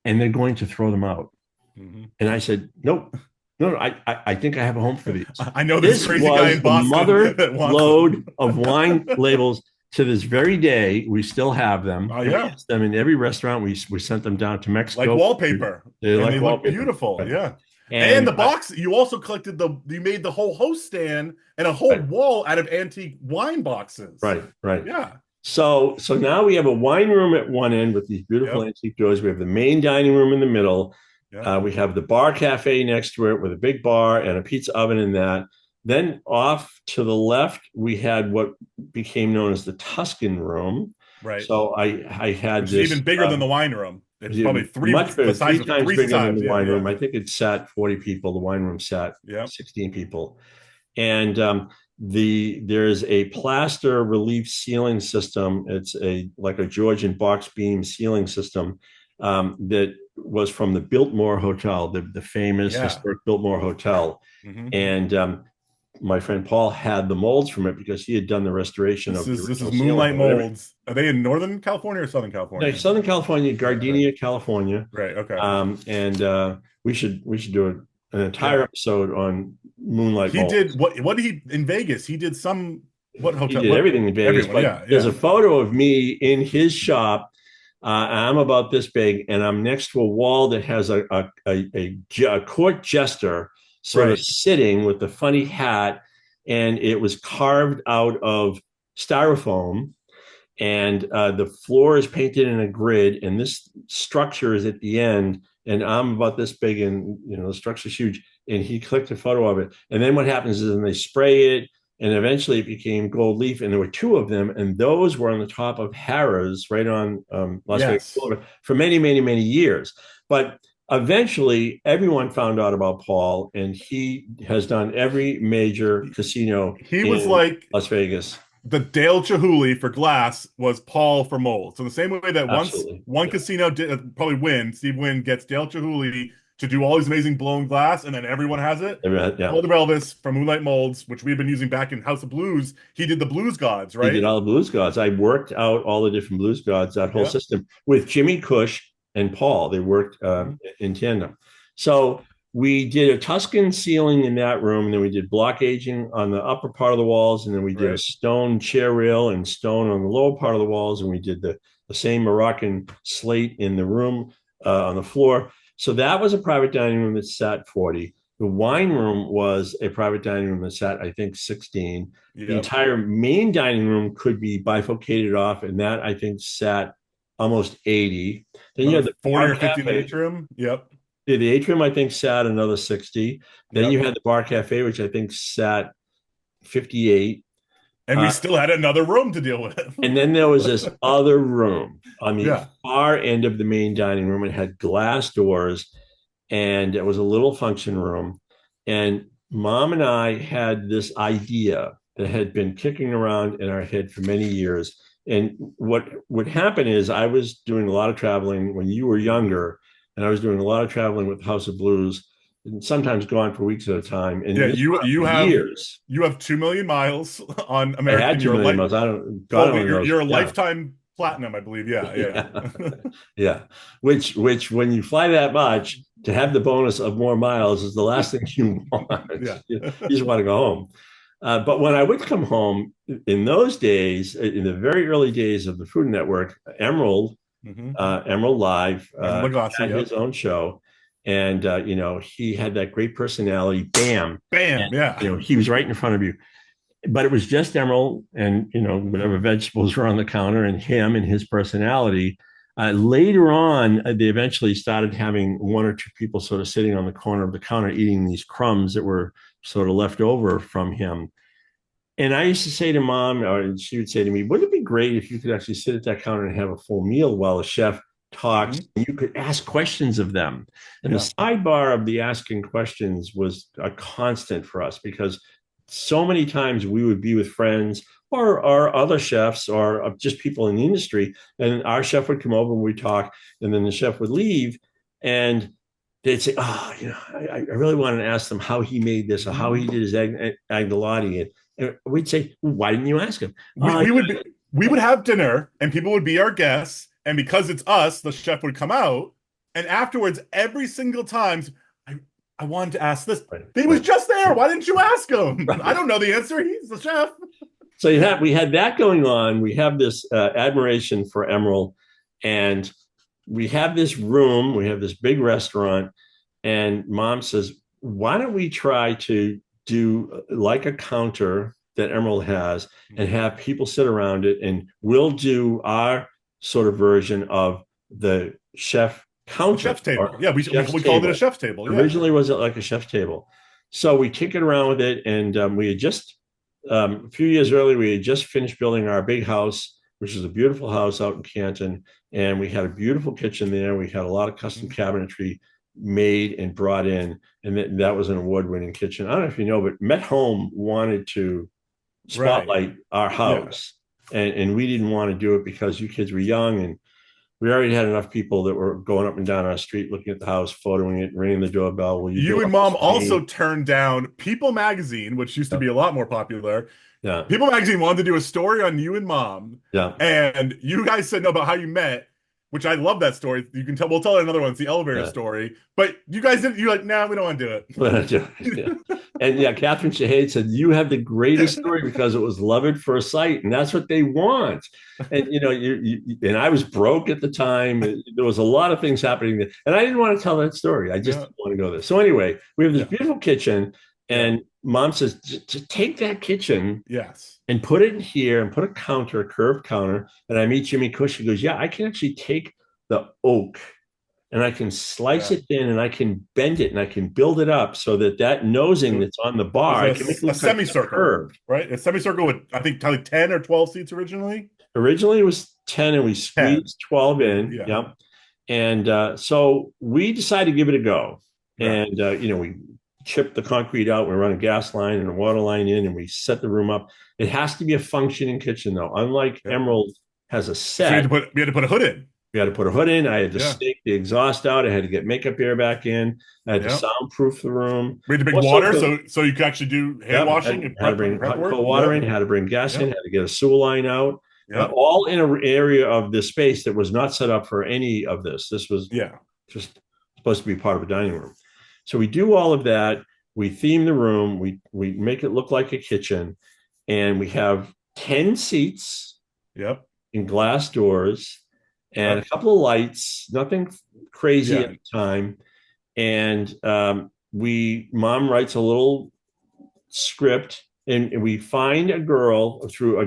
and they're going to throw them out. Mm-hmm. And I said, nope. No, I think I have a home for these. I know this crazy guy in Boston. Mother load of wine labels to this very day. We still have them. Oh yeah, them in every restaurant. We sent them down to Mexico, like wallpaper. They look beautiful. Right. Yeah, and the box. You also collected you made the whole host stand and a whole wall out of antique wine boxes. Right. Yeah. So now we have a wine room at one end with these beautiful antique doors. We have the main dining room in the middle. Yeah. We have the bar cafe next to it with a big bar and a pizza oven in that. Then off to the left, we had what became known as the Tuscan room. Right. So I had which is even bigger than the wine room. It's probably three times bigger than the wine room. Yeah. I think it sat 40 people. The wine room sat 16 people. And there's a plaster relief ceiling system. It's like a Georgian box beam ceiling system that was from the Biltmore Hotel, the famous historic Biltmore Hotel. Mm-hmm. And my friend Paul had the molds from it because he had done the restoration this is Moonlight molds. Are they in Northern California or Southern California? No, Southern California, Gardenia, California. Right. Okay. And we should do an entire episode on Moonlight molds. He did what did he in Vegas? He did what hotel? He did everything in Vegas. There's a photo of me in his shop. I'm about this big, and I'm next to a wall that has a court jester sort of sitting with the funny hat, and it was carved out of styrofoam, and the floor is painted in a grid, and this structure is at the end, and I'm about this big, and the structure's huge, and he clicked a photo of it, and then what happens is then they spray it. And eventually it became gold leaf, and there were two of them, and those were on the top of Harrah's right on Las Vegas Boulevard for many, many, many years. But eventually everyone found out about Paul, and he has done every major casino was like Las Vegas. The Dale Chihuly for glass was Paul for mold. So the same way that one casino did probably win, Steve Wynn gets Dale Chihuly to do all these amazing blown glass, and then everyone has it. Walter Elvis from Moonlight Molds, which we've been using back in House of Blues. He did the Blues Gods, right? He did all the Blues Gods. I worked out all the different Blues Gods, that whole system, with Jimmy Cush and Paul. They worked in tandem. So we did a Tuscan ceiling in that room, and then we did block aging on the upper part of the walls, and then we did a stone chair rail and stone on the lower part of the walls, and we did the same Moroccan slate in the room on the floor. So that was a private dining room that sat 40. The wine room was a private dining room that sat, I think, 16. Yep. The entire main dining room could be bifurcated off, and that, I think, sat almost 80. Then you had the 40 or 50 in the atrium. Yep. The atrium, I think, sat another 60. Then you had the bar cafe, which I think sat 58. And we still had another room to deal with. And then there was this other room on the far end of the main dining room. It had glass doors, and it was a little function room. And Mom and I had this idea that had been kicking around in our head for many years. And what would happen is I was doing a lot of traveling when you were younger, and I was doing a lot of traveling with House of Blues. And sometimes gone for weeks at a time. And you have years. You have 2 million miles on American. I had 2 million miles. You're a lifetime platinum, I believe. Yeah. Which when you fly that much, to have the bonus of more miles is the last thing you want. You just want to go home. But when I would come home in those days, in the very early days of the Food Network, Emerald Live had his own show. And, he had that great personality. Bam. And, he was right in front of you. But it was just Emerald and, whatever vegetables were on the counter and him and his personality. Later on, they eventually started having one or two people sort of sitting on the corner of the counter eating these crumbs that were sort of left over from him. And I used to say to Mom, or she would say to me, wouldn't it be great if you could actually sit at that counter and have a full meal while the chef talks. Hmm. And you could ask questions of them. And the Yeah. sidebar of the asking questions was a constant for us because so many times we would be with friends or other chefs or just people in the industry, and our chef would come over and we'd talk, and then the chef would leave, and they'd say, "Oh, I really wanted to ask them how he made this or how he did his agnolotti." And we'd say, well, "Why didn't you ask him?" We, we would be, we would have dinner and people would be our guests. And because it's us, the chef would come out. And afterwards, every single time, I, I wanted to ask this. Right, He was right, just there. Why didn't you ask him? I right. don't know the answer. He's the chef. So we had that going on. We have this admiration for Emerald, and we have this room. We have this big restaurant, and Mom says, "Why don't we try to do like a counter that Emerald has, and have people sit around it, and we'll do our sort of version of the chef A counter chef's table. or Yeah, chef's we called it a table." chef's table. Yeah. Originally, was it like a chef's table? So we tinkered around with it, and we had just a few years earlier, we had just finished building our big house, which is a beautiful house out in Canton. And we had a beautiful kitchen there. We had a lot of custom cabinetry made and brought in. And that was an award-winning kitchen. I don't know if you know, but Met Home wanted to Right. spotlight our Yeah. house. And we didn't want to do it because you kids were young, and we already had enough people that were going up and down our street looking at the house, photoing it, ringing the doorbell. Will you do You a and house Mom for also me? turned down People Magazine, which used to Yeah. be a lot more popular. Yeah. People Magazine wanted to do a story on you and Mom, Yeah. and you guys said no about how you met, which I love that story. You can tell. We'll tell it another one. It's the elevator Yeah. story. But you guys didn't. You're like, nah, we don't want to do Yeah. it. And yeah, Catherine Shahade said, "You have the greatest story because it was love at first sight." And that's what they want. And, and I was broke at the time. There was a lot of things happening there. And I didn't want to tell that story. I just Yeah, didn't want to go there. So anyway, we have this yeah, beautiful kitchen. yeah. And Mom says, to take that kitchen Yes. and put it in here and put a counter, a curved counter. And I meet Jimmy Cush. He goes, "Yeah, I can actually take the oak and I can slice Yeah. it thin and I can bend it and I can build it up so that nosing that's on the It was bar, I can make it a look like it's semicircle, curved." right? A semicircle with I think like 10 or 12 seats originally. Originally, it was 10 and we 10. squeezed 12 in. Yeah. Yep. And so we decided to give it a go. Right. And, we chipped the concrete out. We run a gas line and a water line in, and we set the room up. It has to be a functioning kitchen, though. Unlike Yeah. Emerald has a So set. we had to put a hood in. We had to put a hood in. I had to Yeah. stake the exhaust out. I had to get makeup air back in. I had to Yeah. soundproof the room. We had to bring Also, water so you could actually do hand yep, washing and had to prep bring prep hot and work. cold water Yep. in, had to bring gas in, Yep. had to get a sewer line out, Yep. all in an area of the space that was not set up for any of this. This was Yeah. just supposed to be part of a dining room. So we do all of that. We theme the room. We make it look like a kitchen, and we have 10 seats Yep. and glass doors and a Yep. couple of lights. Nothing crazy at Yeah. the time. And Mom writes a little script, and we find a girl through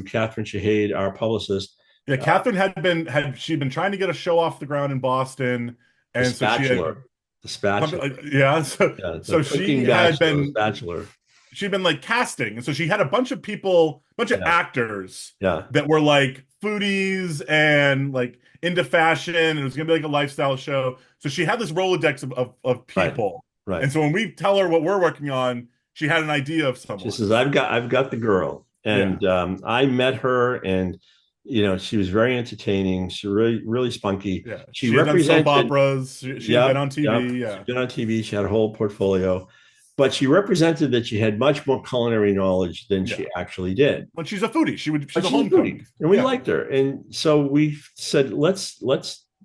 Catherine Shahade, our publicist. Yeah. Catherine she'd been trying to get a show off the ground in Boston, The and so she had Spatula, the Spatula, yeah. yeah, the So she cooking had bachelor, the been Spatula. she'd been like casting, and so she had a bunch of people, bunch of Yeah, actors yeah, that were like foodies and like into fashion, and it was gonna be like a lifestyle show. So she had this Rolodex of right, people, right. and so when we tell her what we're working on, she had an idea of She someone. says, "I've got the girl," Yeah, and I met her, and she was very entertaining. She really really spunky. yeah. She She had done soap represented. operas. She had been Yep, on yep. TV. She's Yeah, been on TV. She had a whole portfolio, but she represented that she had much more culinary knowledge than yeah. she actually did. When she's a foodie, she's But a she's a home cook. foodie, and we Yeah, liked her. And so we said, let's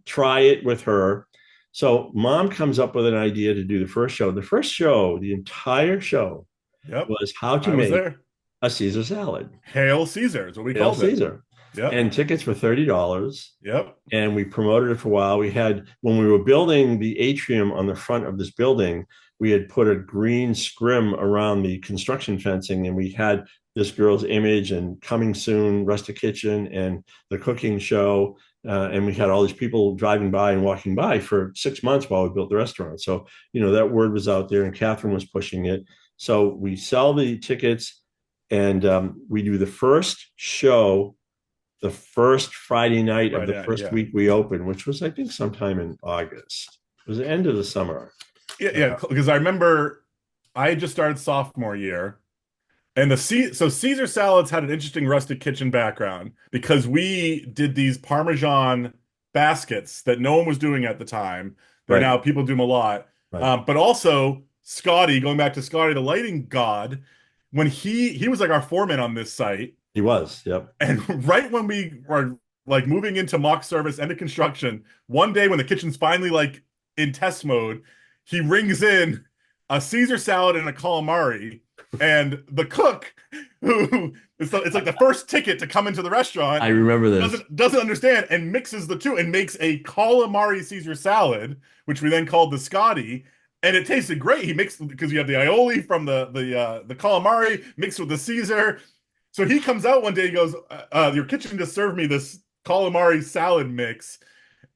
try it with her. So Mom comes up with an idea to do the first show. The first show, the entire show, yep. was how to I was make there. a Caesar salad. Hail Caesar is what we Hail called it. Caesar. Yep, And tickets were $30. yep. And we promoted it for a while. When we were building the atrium on the front of this building, we had put a green scrim around the construction fencing, and we had this girl's image and coming soon, Rustic Kitchen and the cooking show. And we had all these people driving by and walking by for 6 months while we built the restaurant. So, that word was out there, and Catherine was pushing it. So we sell the tickets, and we do the first show the first Friday night of Right. the Yeah. first Yeah. week we opened, which was, I think, sometime in August. It was the end of the summer. Yeah. Yeah. Because I remember I had just started sophomore year. And so Caesar salads had an interesting rustic kitchen background because we did these Parmesan baskets that no one was doing at the time. They're Right, now people do them a lot. right. But also Scotty, going back to Scotty, the lighting god, when he was like our foreman on this site, He was. Yep. and right when we were like moving into mock service and to construction, one day when the kitchen's finally like in test mode, he rings in a Caesar salad and a calamari. And the cook, who it's like the first ticket to come into the restaurant, I remember this. doesn't understand and mixes the two and makes a calamari Caesar salad, which we then called the Scotty. And it tasted great. He mixed because you have the aioli from the calamari mixed with the Caesar. So he comes out one day, he goes, your kitchen just served me this calamari salad mix,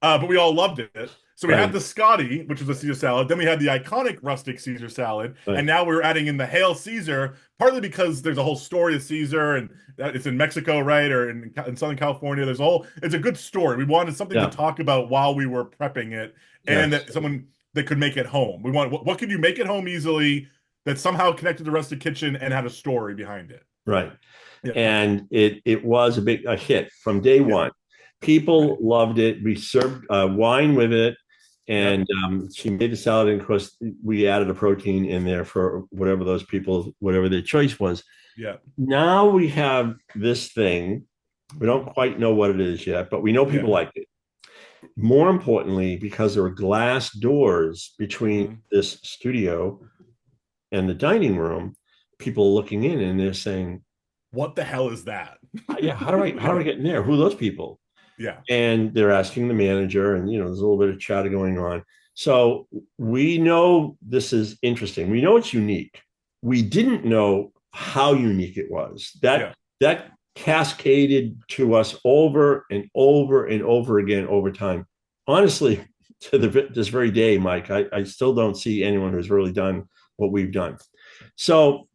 but we all loved it. So we had Right, the Scotty, which was a Caesar salad. Then we had the iconic rustic Caesar salad, right. and now we're adding in the Hail Caesar, partly because there's a whole story of Caesar, and it's in Mexico, right, or in Southern California. It's a good story. We wanted something to Yeah, talk about while we were prepping it, and yes, that someone that could make it home. We want what could you make it home easily that somehow connected to Rustic Kitchen and had a story behind it. right. Yeah, And it was a hit from day yeah, one. People right. loved it. We served wine with it, Yep, and she made the salad. And of course, we added a protein in there for whatever those people, whatever their choice was. yeah, Now we have this thing. We don't quite know what it is yet, but we know yeah. people like it. More importantly, because there are glass doors between Mhm. this studio and the dining room, people are looking in and they're saying, What the hell is that? "Yeah, how do I get in there? Who are those people?" Yeah, And they're asking the manager, and there's a little bit of chatter going on. So we know this is interesting. We know it's unique. We didn't know how unique it was. yeah, That cascaded to us over and over and over again over time. Honestly, this very day, Mike, I still don't see anyone who's really done what we've done. So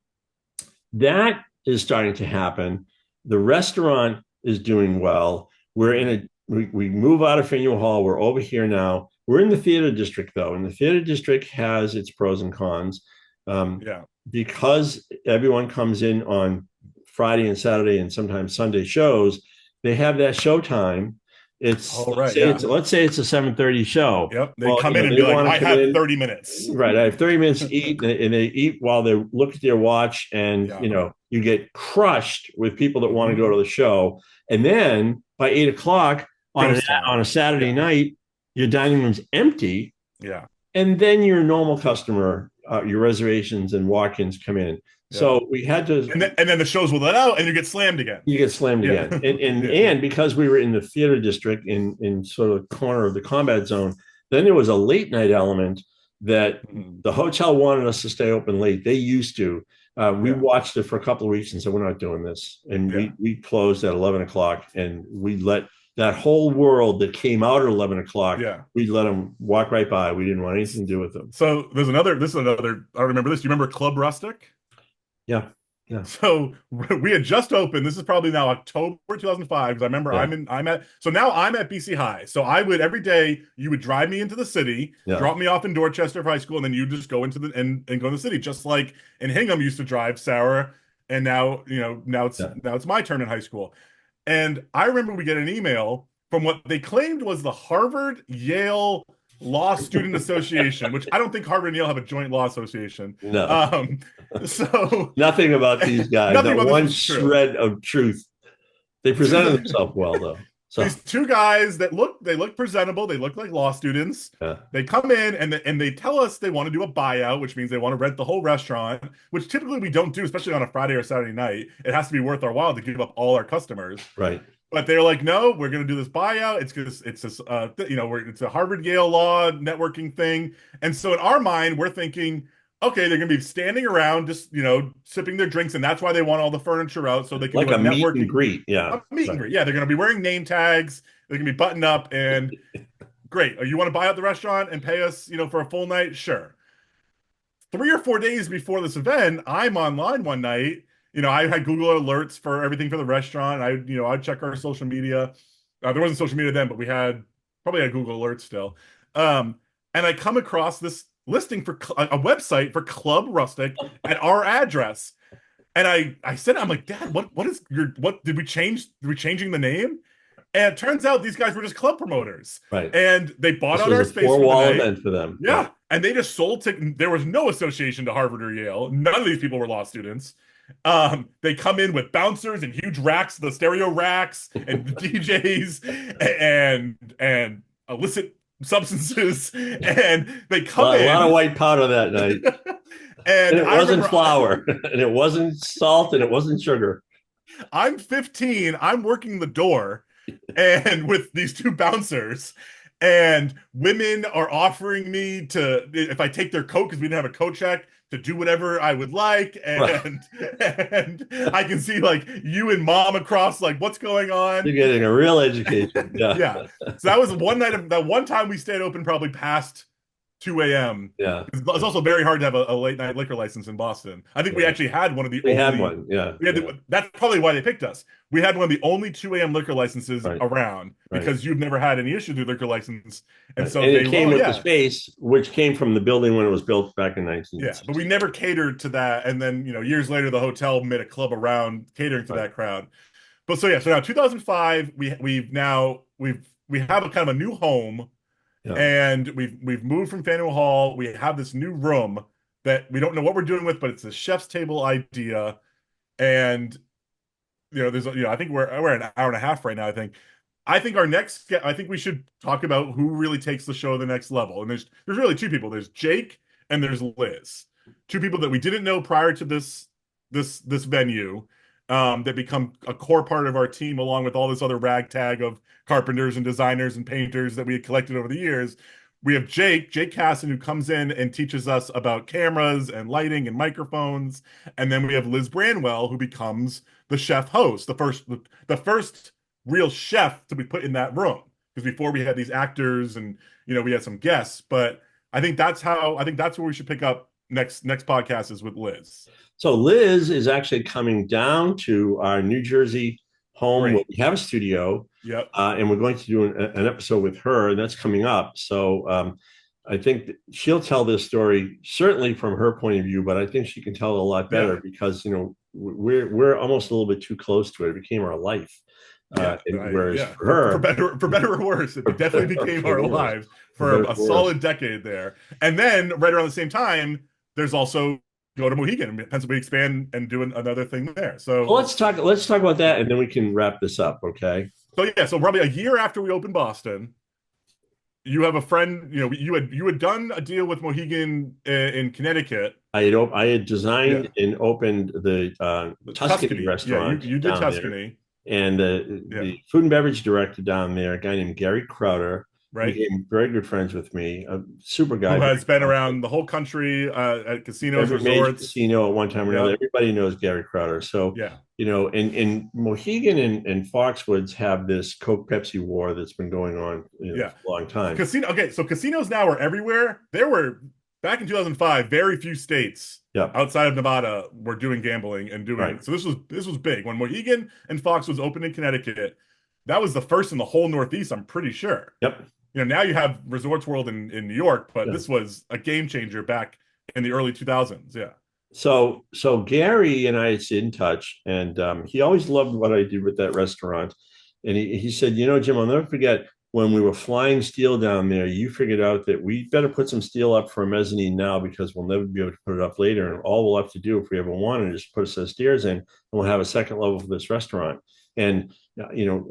that is starting to happen. The restaurant is doing well. We're in a we move out of Faneuil Hall. We're over here now. We're in the theater district though, and the theater district has its pros and cons. Um, yeah. because everyone comes in on Friday and Saturday and sometimes Sunday shows, they have that showtime. It's Oh, right, yeah. let's say it's a 7:30 show. Yep. They Well, come in and they be like, want I to come have in. 30 minutes. Right. I have 30 minutes to eat, and they eat while they look at their watch, and Yeah. you get crushed with people that want to go Mhm. to the show. And then by 8 o'clock Ghost town. on a Saturday Yeah. night, your dining room's empty, Yeah. and then your normal customer, your reservations and walk-ins come in. Yeah. So we had to. And then the shows will let out and you get slammed again. You get slammed Yeah. again, and Yeah. and because we were in the theater district in sort of the corner of the combat zone, then there was a late night element that Mhm. the hotel wanted us to stay open late. They used to. We Yeah. watched it for a couple of weeks and said we're not doing this, and Yeah. we closed at 11 o'clock, and we let that whole world that came out at 11 o'clock. Yeah. We let them walk right by. We didn't want anything to do with them. So this is another, I remember this. Do you remember Club Rustic? Yeah, yeah, So we had just opened. This is probably now October 2005 because I remember yeah, now I'm at BC High. So I would every day you would drive me into the city, yeah, drop me off in Dorchester for high school, and then you just go into and go in the city, just like in Hingham used to drive Sarah, and now yeah. now it's my turn in high school. And I remember we get an email from what they claimed was the Harvard Yale Law Student Association, which I don't think Harvard and Yale have a joint law association. No, Um, so nothing about these guys. nothing Not about this one was true. shred of truth. They presented themselves well, though. So These two guys that look presentable, they look like law students. yeah, They come in and they tell us they want to do a buyout, which means they want to rent the whole restaurant, which typically we don't do, especially on a Friday or Saturday night. It has to be worth our while to give up all our customers. right. But they're like, no, we're going to do this buyout. It's because it's this, it's a Harvard Yale law networking thing. And so in our mind, we're thinking, okay, they're going to be standing around, just sipping their drinks, and that's why they want all the furniture out so they can Like do a a meet and networking greet. Yeah, meet and right. greet. Yeah, they're going to be wearing name tags. They're going to be buttoned up, and great. You want to buy out the restaurant and pay us, for a full night? Sure. 3 or 4 days before this event, I'm online one night I had Google alerts for everything for the restaurant. I'd check our social media. There wasn't social media then, but we had probably had Google alerts still. Um, and I come across this listing for a website for Club Rustic at our address. And I said, I'm like, Dad, what did we change? Did we changing the name? And it turns out these guys were just club promoters. Right. And they bought This out was our a space for the four-wall night. event for them. Yeah. And they just sold tickets. There was no association to Harvard or Yale. None of these people were law students. They come in with bouncers and huge racks, the stereo racks and the DJs and illicit substances. And they come A lot of in. white powder that night. And it wasn't flour, and it wasn't salt, and it wasn't sugar. I'm 15. I'm working the door and with these two bouncers, and women are offering me to, if I take their coat, because we didn't have a coat check, to do whatever I would like. And and I can see like you and mom across, like, what's going on? You're getting a real education. Yeah. Yeah. So that was that one time we stayed open probably past 2 a.m. Yeah. It's also very hard to have a late night liquor license in Boston. I think we actually had one of the We had one, yeah. That's probably why they picked us. We had one of the only 2 a.m. liquor licenses around because you've never had any issues with liquor license. And so it came with the space, which came from the building when it was built back in 1960. Yeah, but we never catered to that. And then, years later, the hotel made a club around catering to that crowd. But so now 2005, we have a kind of a new home. Yeah. And we've moved from Faneuil Hall. We have this new room that we don't know what we're doing with, but it's a chef's table idea. And there's I think we're an hour and a half right now. I think we should talk about who really takes the show to the next level. And there's really two people. There's Jake and there's Liz, two people that we didn't know prior to this venue. That become a core part of our team, along with all this other ragtag of carpenters and designers and painters that we had collected over the years. We have Jake Casson, who comes in and teaches us about cameras and lighting and microphones. And then we have Liz Branwell, who becomes the chef host, the first real chef to be put in that room. Because before we had these actors and, we had some guests. But I think that's where we should pick up next podcast is with Liz. So Liz is actually coming down to our New Jersey home where we have a studio. Yep. And we're going to do an episode with her, and that's coming up. So I think she'll tell this story certainly from her point of view, but I think she can tell it a lot better because we're almost a little bit too close to it. It became our life. Whereas for her, for better or worse, it definitely became our lives for a solid decade there. And then right around the same time, there's also go to Mohegan and Pennsylvania, expand and do another thing there. So let's talk about that, and then we can wrap this up. Okay. So probably a year after we opened Boston, you have a friend. You had done a deal with Mohegan in Connecticut. I had designed and opened the Tuscany restaurant. Yeah, you did Tuscany. There. And the food and beverage director down there, a guy named Gary Crowder, became very good friends with me. A super guy who has been around the whole country at casinos, resorts. Major casino at one time or another. Everybody knows Gary Crowder. So in Mohegan and Foxwoods have this Coke Pepsi war that's been going on for a long time. So casinos now are everywhere. There were back in 2005 very few states outside of Nevada were doing gambling and doing so this was big when Mohegan and Foxwoods opened in Connecticut. That was the first in the whole Northeast, I'm pretty sure. Yep. Now you have Resorts World in New York, but this was a game changer back in the early 2000s. Yeah. So Gary and I stayed in touch, and he always loved what I did with that restaurant. And he said, Jim, I'll never forget when we were flying steel down there, you figured out that we better put some steel up for a mezzanine now because we'll never be able to put it up later. And all we'll have to do if we ever want it is put a set of stairs in, and we'll have a second level for this restaurant. And,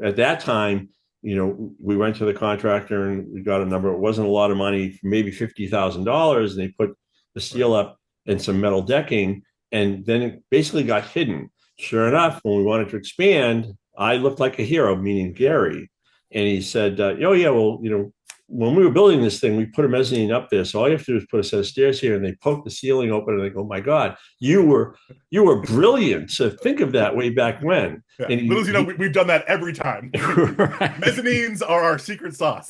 at that time, we went to the contractor and we got a number. It wasn't a lot of money, maybe $50,000. And they put the steel up and some metal decking, and then it basically got hidden. Sure enough, when we wanted to expand, I looked like a hero, meaning Gary. And he said, when we were building this thing, we put a mezzanine up there. So all you have to do is put a set of stairs here, and they poke the ceiling open and they go, oh my God, you were brilliant. So think of that way back when. Yeah. And we've done that every time. Mezzanines are our secret sauce.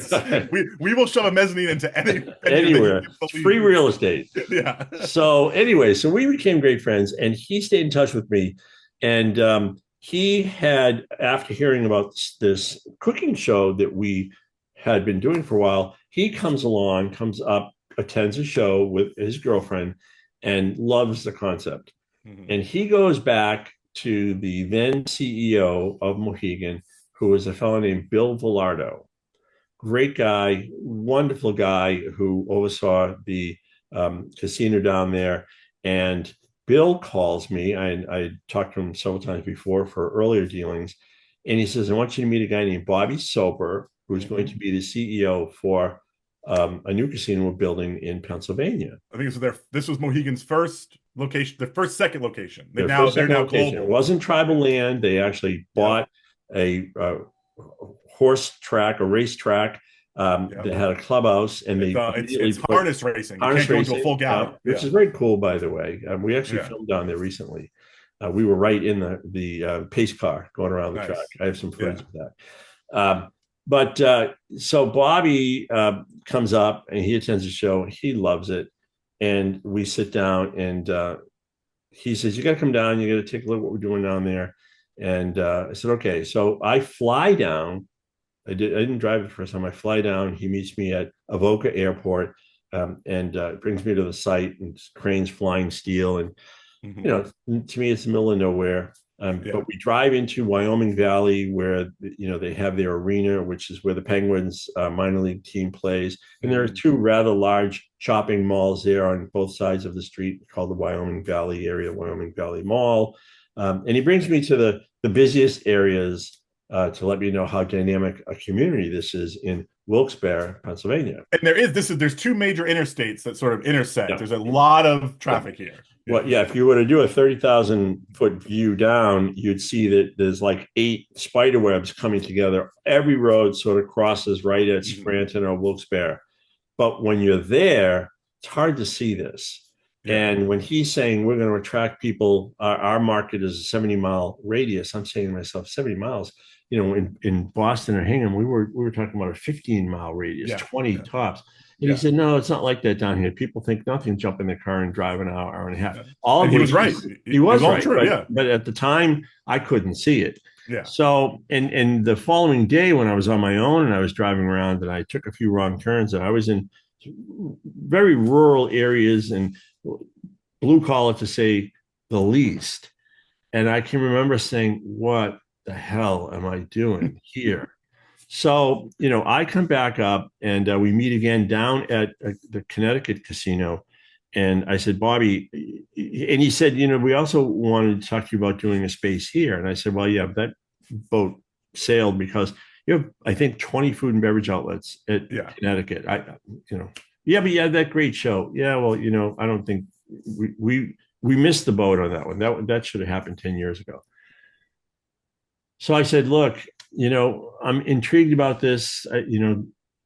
We will shove a mezzanine into anywhere. It's free real estate. Yeah. So anyway, so we became great friends, and he stayed in touch with me. And he had, after hearing about this cooking show that we had been doing for a while, he comes up, attends a show with his girlfriend, and loves the concept. Mhm. And he goes back to the then CEO of Mohegan, who was a fellow named Bill Villardo. Great guy, wonderful guy who oversaw the casino down there. And Bill calls me. I talked to him several times before for earlier dealings. And he says, I want you to meet a guy named Bobby Soper, who's going to Mhm. be the CEO for a new casino we're building in Pennsylvania. I think this was Mohegan's first location, the first second location. Their first They're second now location. It global. wasn't tribal land. They actually Yep. bought a horse track, a race track Yep. that had a clubhouse, and they It's immediately put harness racing. You harness can't go into a racing, full galley. which Yeah. is very cool, by the way. We actually Yeah. filmed down there recently. We were right in the pace car going around the track. Nice. I have some footage Yeah. of that. But so Bobby comes up and he attends the show. He loves it, and we sit down and he says, "You got to come down. You got to take a look at what we're doing down there." And I said, "Okay." So I fly down. I didn't drive the first time. I fly down. He meets me at Avoca Airport, and brings me to the site. And cranes flying steel, and Hmm. to me, it's the middle of nowhere. Yeah. But we drive into Wyoming Valley, where they have their arena, which is where the Penguins minor league team plays, and there are Hmm. two rather large shopping malls there on both sides of the street, called the Wyoming Valley area, Wyoming Valley Mall. And he brings me to the busiest areas to let me know how dynamic a community this is in Wilkes-Barre, Pennsylvania. And there's two major interstates that sort of intersect. Yeah, There's a lot of yeah. traffic here. Yeah. Well, yeah, if you were to do a 30,000 foot view down, you'd see that there's like 8 spider webs coming together. Every road sort of crosses right at Hmm. Scranton or Wilkes-Barre. But when you're there, it's hard to see this. Yeah. And when he's saying we're going to attract people, our market is a 70-mile radius, I'm saying to myself, 70 miles. In Boston or Hingham, we were talking about a 15-mile radius, Yeah. 20 Yeah. tops. And he Yeah. said, no, it's not like that down here. People think nothing, jump in their car and drive an hour, hour and a half. Yeah. All And of he which was right. he It was was all right. true. But Yeah. but at the time, I couldn't see it. Yeah. So, and the following day when I was on my own and I was driving around and I took a few wrong turns and I was in very rural areas and blue collar to say the least. And I can remember saying, what the hell am I doing here? So, I come back up and we meet again down at the Connecticut casino. And I said, Bobby, and he said, we also wanted to talk to you about doing a space here. And I said, well, yeah, that boat sailed because you have, I think, 20 food and beverage outlets at Yeah. Connecticut. Yeah, but you had that great show. Yeah, well, I don't think we missed the boat on that one. That should have happened 10 years ago. So I said, look, I'm intrigued about this.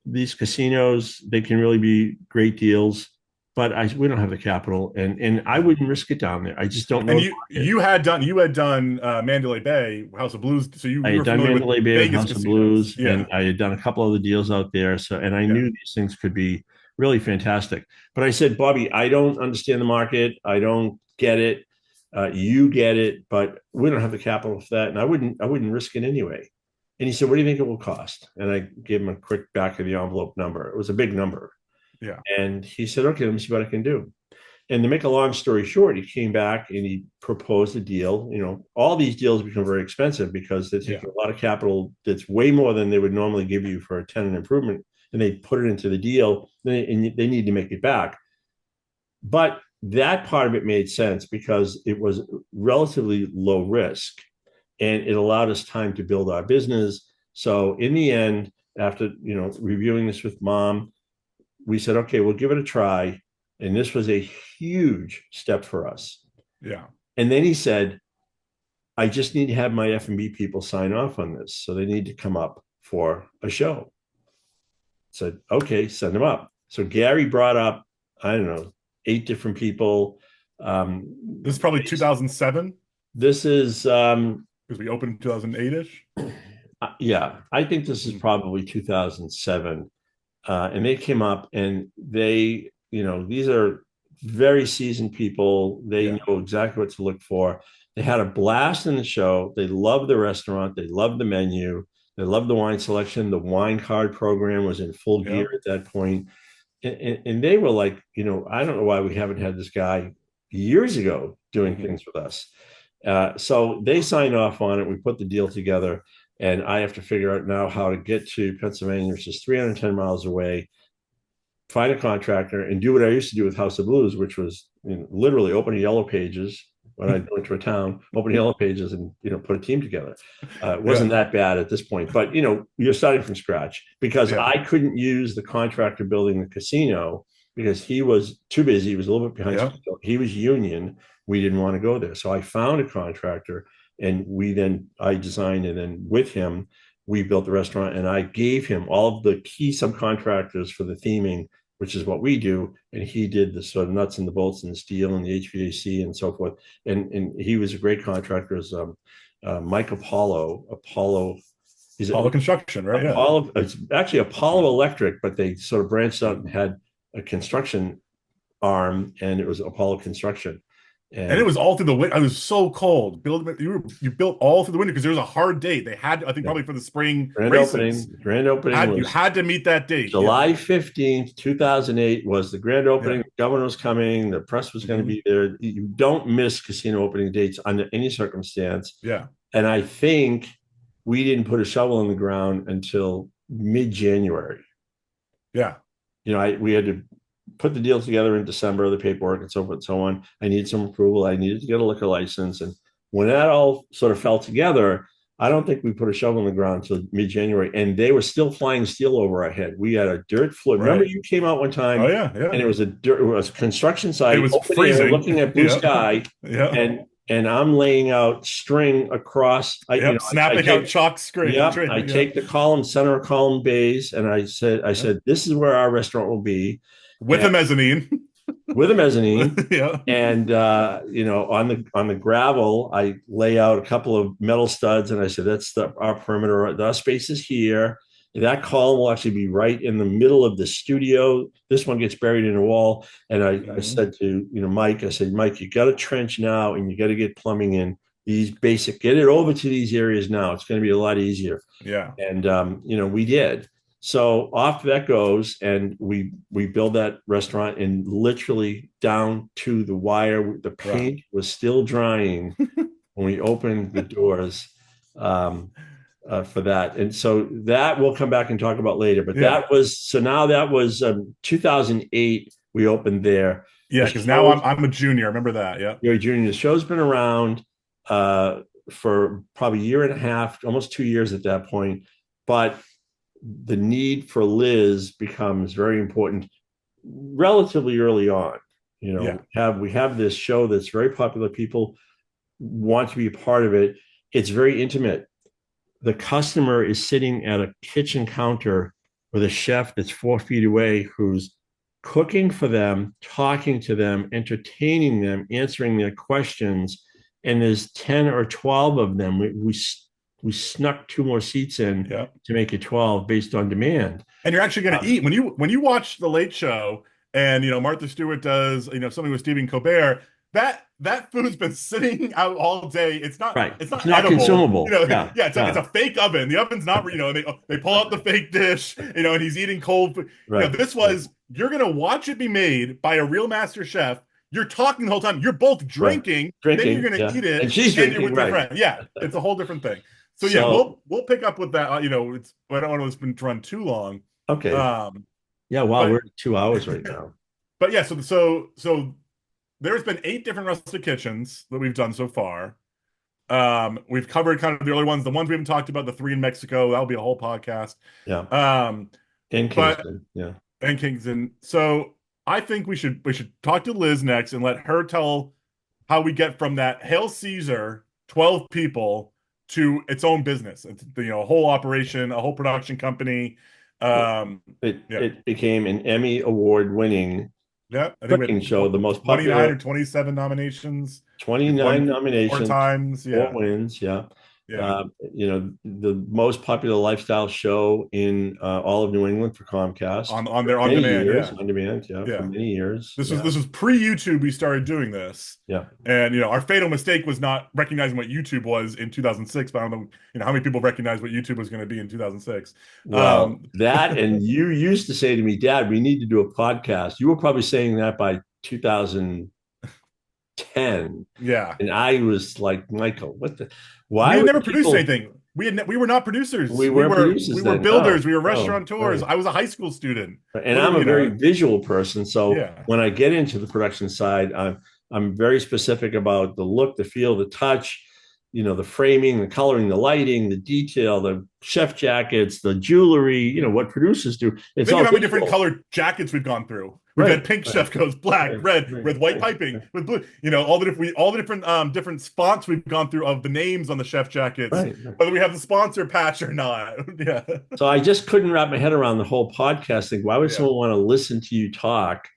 These casinos, they can really be great deals, but we don't have the capital, and I wouldn't risk it down there. I just don't know And the market. you had done Mandalay Bay, House of Blues, so I you had were done familiar with Mandalay Bay with Vegas House of casinos. Blues, and Yeah. I had done a couple other deals out there. So, and I Yeah. knew these things could be really fantastic. But I said, Bobby, I don't understand the market. I don't get it. You get it, but we don't have the capital for that, and I wouldn't risk it anyway. And he said, what do you think it will cost? And I gave him a quick back of the envelope number. It was a big number. Yeah. And he said, okay, let me see what I can do. And to make a long story short, he came back and he proposed a deal. All these deals become very expensive because they take Yeah. a lot of capital that's way more than they would normally give you for a tenant improvement. And they put it into the deal and they need to make it back. But that part of it made sense because it was relatively low risk and it allowed us time to build our business. So in the end, after reviewing this with mom, we said, okay, we'll give it a try. And this was a huge step for us. Yeah. And then he said, I just need to have my F&B people sign off on this. So they need to come up for a show. Said, okay, send them up. So Gary brought up, I don't know, 8 different people. This is probably 2007 This is, because we opened in 2008-ish. yeah, I think this is probably 2007. And they came up and these are very seasoned people. They Yeah. know exactly what to look for. They had a blast in the show. They loved the restaurant. They loved the menu. They loved the wine selection. The wine card program was in full gear Yeah. at that point. And they were like, I don't know why we haven't had this guy years ago doing Mhm. things with us. So they signed off on it. We put the deal together, and I have to figure out now how to get to Pennsylvania, which is 310 miles away, find a contractor, and do what I used to do with House of Blues, which was literally open yellow pages when I went to a town, open yellow pages, and put a team together. It Yeah. wasn't that bad at this point, but you're starting from scratch because Yeah. I couldn't use the contractor building the casino because he was too busy. He was a little bit behind Yeah. schedule. He was union. We didn't want to go there, so I found a contractor, and I designed, and then with him we built the restaurant, and I gave him all of the key subcontractors for the theming, which is what we do. And he did the sort of nuts and the bolts and the steel and the HVAC and so forth. And he was a great contractor. As Mike Apollo. He's Apollo Construction, right? Yeah. Apollo. It's actually Apollo Electric, but they sort of branched out and had a construction arm, and it was Apollo Construction. And it And was all through the winter. It was so cold. You built all through the winter because there was a hard date. They had, I think, yeah, probably for the spring grand races. opening. Grand opening You was had to meet that date. Yeah. July 15th, 2008 was the grand opening. Yeah. The governor was coming. The press was going to Mhm. be there. You don't miss casino opening dates under any circumstance. Yeah. And I think we didn't put a shovel in the ground until mid-January. Yeah. We had to put the deal together in December, the paperwork and so forth and so on. I needed some approval. I needed to get a liquor license. And when that all sort of fell together, I don't think we put a shovel in the ground until mid-January, and they were still flying steel over our head. We had a dirt floor. Remember, Right. you came out one Oh time, yeah. Yeah. and it was a construction It site, was open air, freezing. looking at blue Yeah. sky, Yeah. and I'm laying out string across. Yep. I Snapping out take chalk screen. yeah, I Yeah. take the column, center column bays, and I Yeah. said, this is where our restaurant will be, With and a mezzanine. with a mezzanine. Yeah. And on the gravel, I lay out a couple of metal studs, and I said, "That's our perimeter. The space is here. That column will actually be right in the middle of the studio. This one gets buried in a wall." And I Mhm. said to Mike, I said, "Mike, you got to trench now, and you got to get plumbing in. These basic, get it over to these areas now. It's going to be a lot easier." Yeah. And we did. So off that goes, and we build that restaurant, and literally down to the wire. The Wow. paint was still drying when we opened the doors um, for that, and so that we'll come back and talk about later. But Yeah. that was 2008. We opened there. Yeah. The Because now show, I'm a junior. I remember that. Yeah. you're a junior. The show's been around for probably a year and a half, almost 2 years at that point. But the need for Liz becomes very important relatively early on. Yeah. We have this show that's very popular. People want to be a part of it. It's very intimate. The customer is sitting at a kitchen counter with a chef that's 4 feet away who's cooking for them, talking to them, entertaining them, answering their questions. And there's 10 or 12 of them. We snuck 2 more seats in Yeah. to make it 12 based on demand. And you're actually going to eat when you watch the Late Show, and Martha Stewart does something with Stephen Colbert. That food's been sitting out all day. It's not Right. it's It's not not edible. consumable. Yeah. Yeah, it's Yeah. a fake oven. The oven's not, they pull out the fake dish, and he's eating cold food. Right. This was, you're gonna watch it be made by a real master chef. You're talking the whole time. You're both Right. drinking, then you're Drinking. gonna Yeah. eat it, And she's and you're drinking. with your Right. friend. Yeah, it's a whole different thing. So yeah, So, we'll pick up with that. It's, I don't want to been run too long. okay. Um, Yeah. Wow. but We're at 2 hours right now. but yeah, so there's been 8 different Rustic Kitchens that we've done so far. We've covered kind of the early ones, the ones we haven't talked about, the 3 in Mexico. That'll be a whole podcast. Yeah. Um, In but Kingston. Yeah. and Kingston. So I think we should talk to Liz next and let her tell how we get from that Hail Caesar 12 people to its own business. It's a whole operation, a whole production company. Yeah. It became an Emmy award winning Yeah, I think we cooking show, had the most 29 popular, or 27 nominations. We've 29 won 4 nominations, times. 4 Yeah. wins. Yeah. Yeah. The most popular lifestyle show in all of New England for Comcast. On their on Many demand. years, Yeah. on demand, yeah, for Yeah. many years. This was Yeah, this was pre-YouTube we started doing this. yeah. And our fatal mistake was not recognizing what YouTube was in 2006, but I don't know, how many people recognized what YouTube was going to be in 2006. Well, Um, that and you used to say to me, Dad, we need to do a podcast. You were probably saying that by 2010. yeah. And I was like, Michael, what the We why had would never produced people anything. We were not producers. we We weren't were we producers were then? No, builders. We were no, restaurateurs. right. I was a high school student. And I'm Literally, a very visual person. So yeah. when I get into the production side, I'm very specific about the look, the feel, the touch, the framing, the coloring, the lighting, the detail, the chef jackets, the jewelry, what producers do. It's Think of all how many different visual. colored jackets we've gone through. We've had Right, pink right, chef coats, black, right, red, right, with white right, piping, right, with blue. All the different fonts we've gone through of the names on the chef jackets, right, right. whether we have the sponsor patch or not. Yeah, So I just couldn't wrap my head around the whole podcast thing. Why would yeah. someone want to listen to you talk?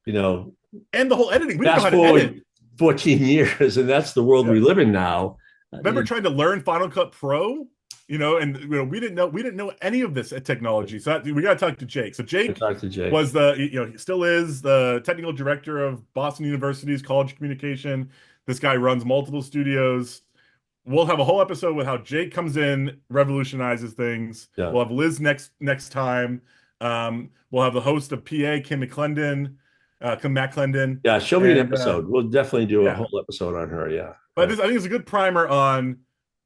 You know, And the whole editing, we didn't know fast how to edit. forward 14 years, and that's the world Yeah. we live in now. Remember trying to learn Final Cut Pro? And we didn't know any of this technology. So we got to talk to Jake. So I Jake talked to Jake. was he still is the technical director of Boston University's College of Communication. This guy runs multiple studios. We'll have a whole episode with how Jake comes in, revolutionizes things. Yeah. We'll have Liz next time. We'll have the host of PA, Kim McClendon, Matt Clendon. Yeah, show me an And episode. We'll definitely do a yeah. whole episode on her. Yeah. But I think it's a good primer on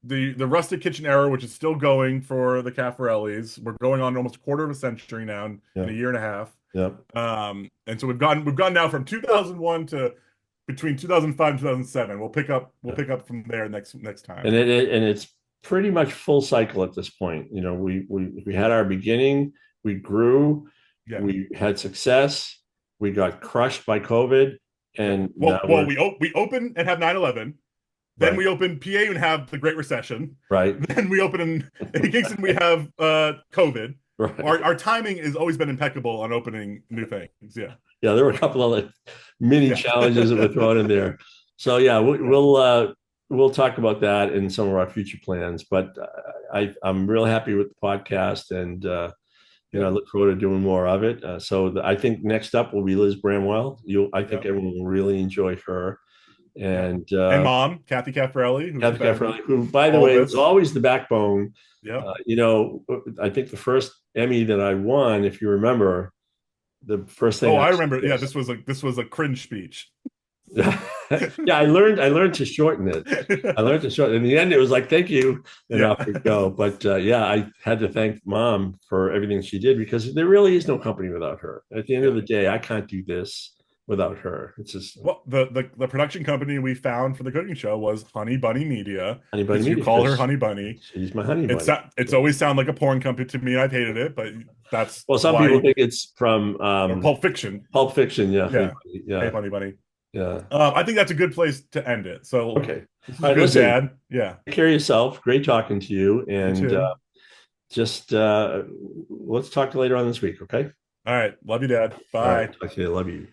the Rustic Kitchen era, which is still going for the Cafarellis. We're going on almost a quarter of a century now in Yeah. a year and a half. Yeah. And so we've gone now from 2001 to between 2005 and 2007. We'll pick up from there next time. And it's pretty much full cycle at this point. We had our beginning, we grew, Yeah. we had success, we got crushed by COVID, and we open and have 9/11. Then Right. we open PA and have the Great Recession. right, Then we open in Kingston, we have COVID. right. Our timing has always been impeccable on opening new things. Yeah. Yeah, there were a couple of mini challenges that were thrown in there. So yeah, we'll talk about that in some of our future plans. But I'm real happy with the podcast, and I look forward to doing more of it. I think next up will be Liz Bramwell. I think everyone will really enjoy her. And Mom, Kathy Cafarelli, who, by the way, was always the backbone. Yeah. I think the first Emmy that I won, if you remember, the first thing. Oh, I remember. Yeah, this was a cringe speech. Yeah, I learned to shorten it. In the end, it was like, thank you, and off we go. But I had to thank Mom for everything she did, because there really is no company without her. At the end of the day, I can't do this without her. It's just the production company we found for the cooking show was Honey Bunny Media. Honey Bunny You Media. call her Honey Bunny. She's my honey bunny. It's always sounded like a porn company to me. I've hated it, but that's some people think it's from Pulp Fiction. Pulp Fiction, yeah. Hey, Honey Bunny. Yeah. I think that's a good place to end it. So okay. All right, listen, Dad. Yeah. Take care of yourself. Great talking to you. And just let's talk later on this week, okay? All right. Love you, Dad. Bye. All right. Okay, love you.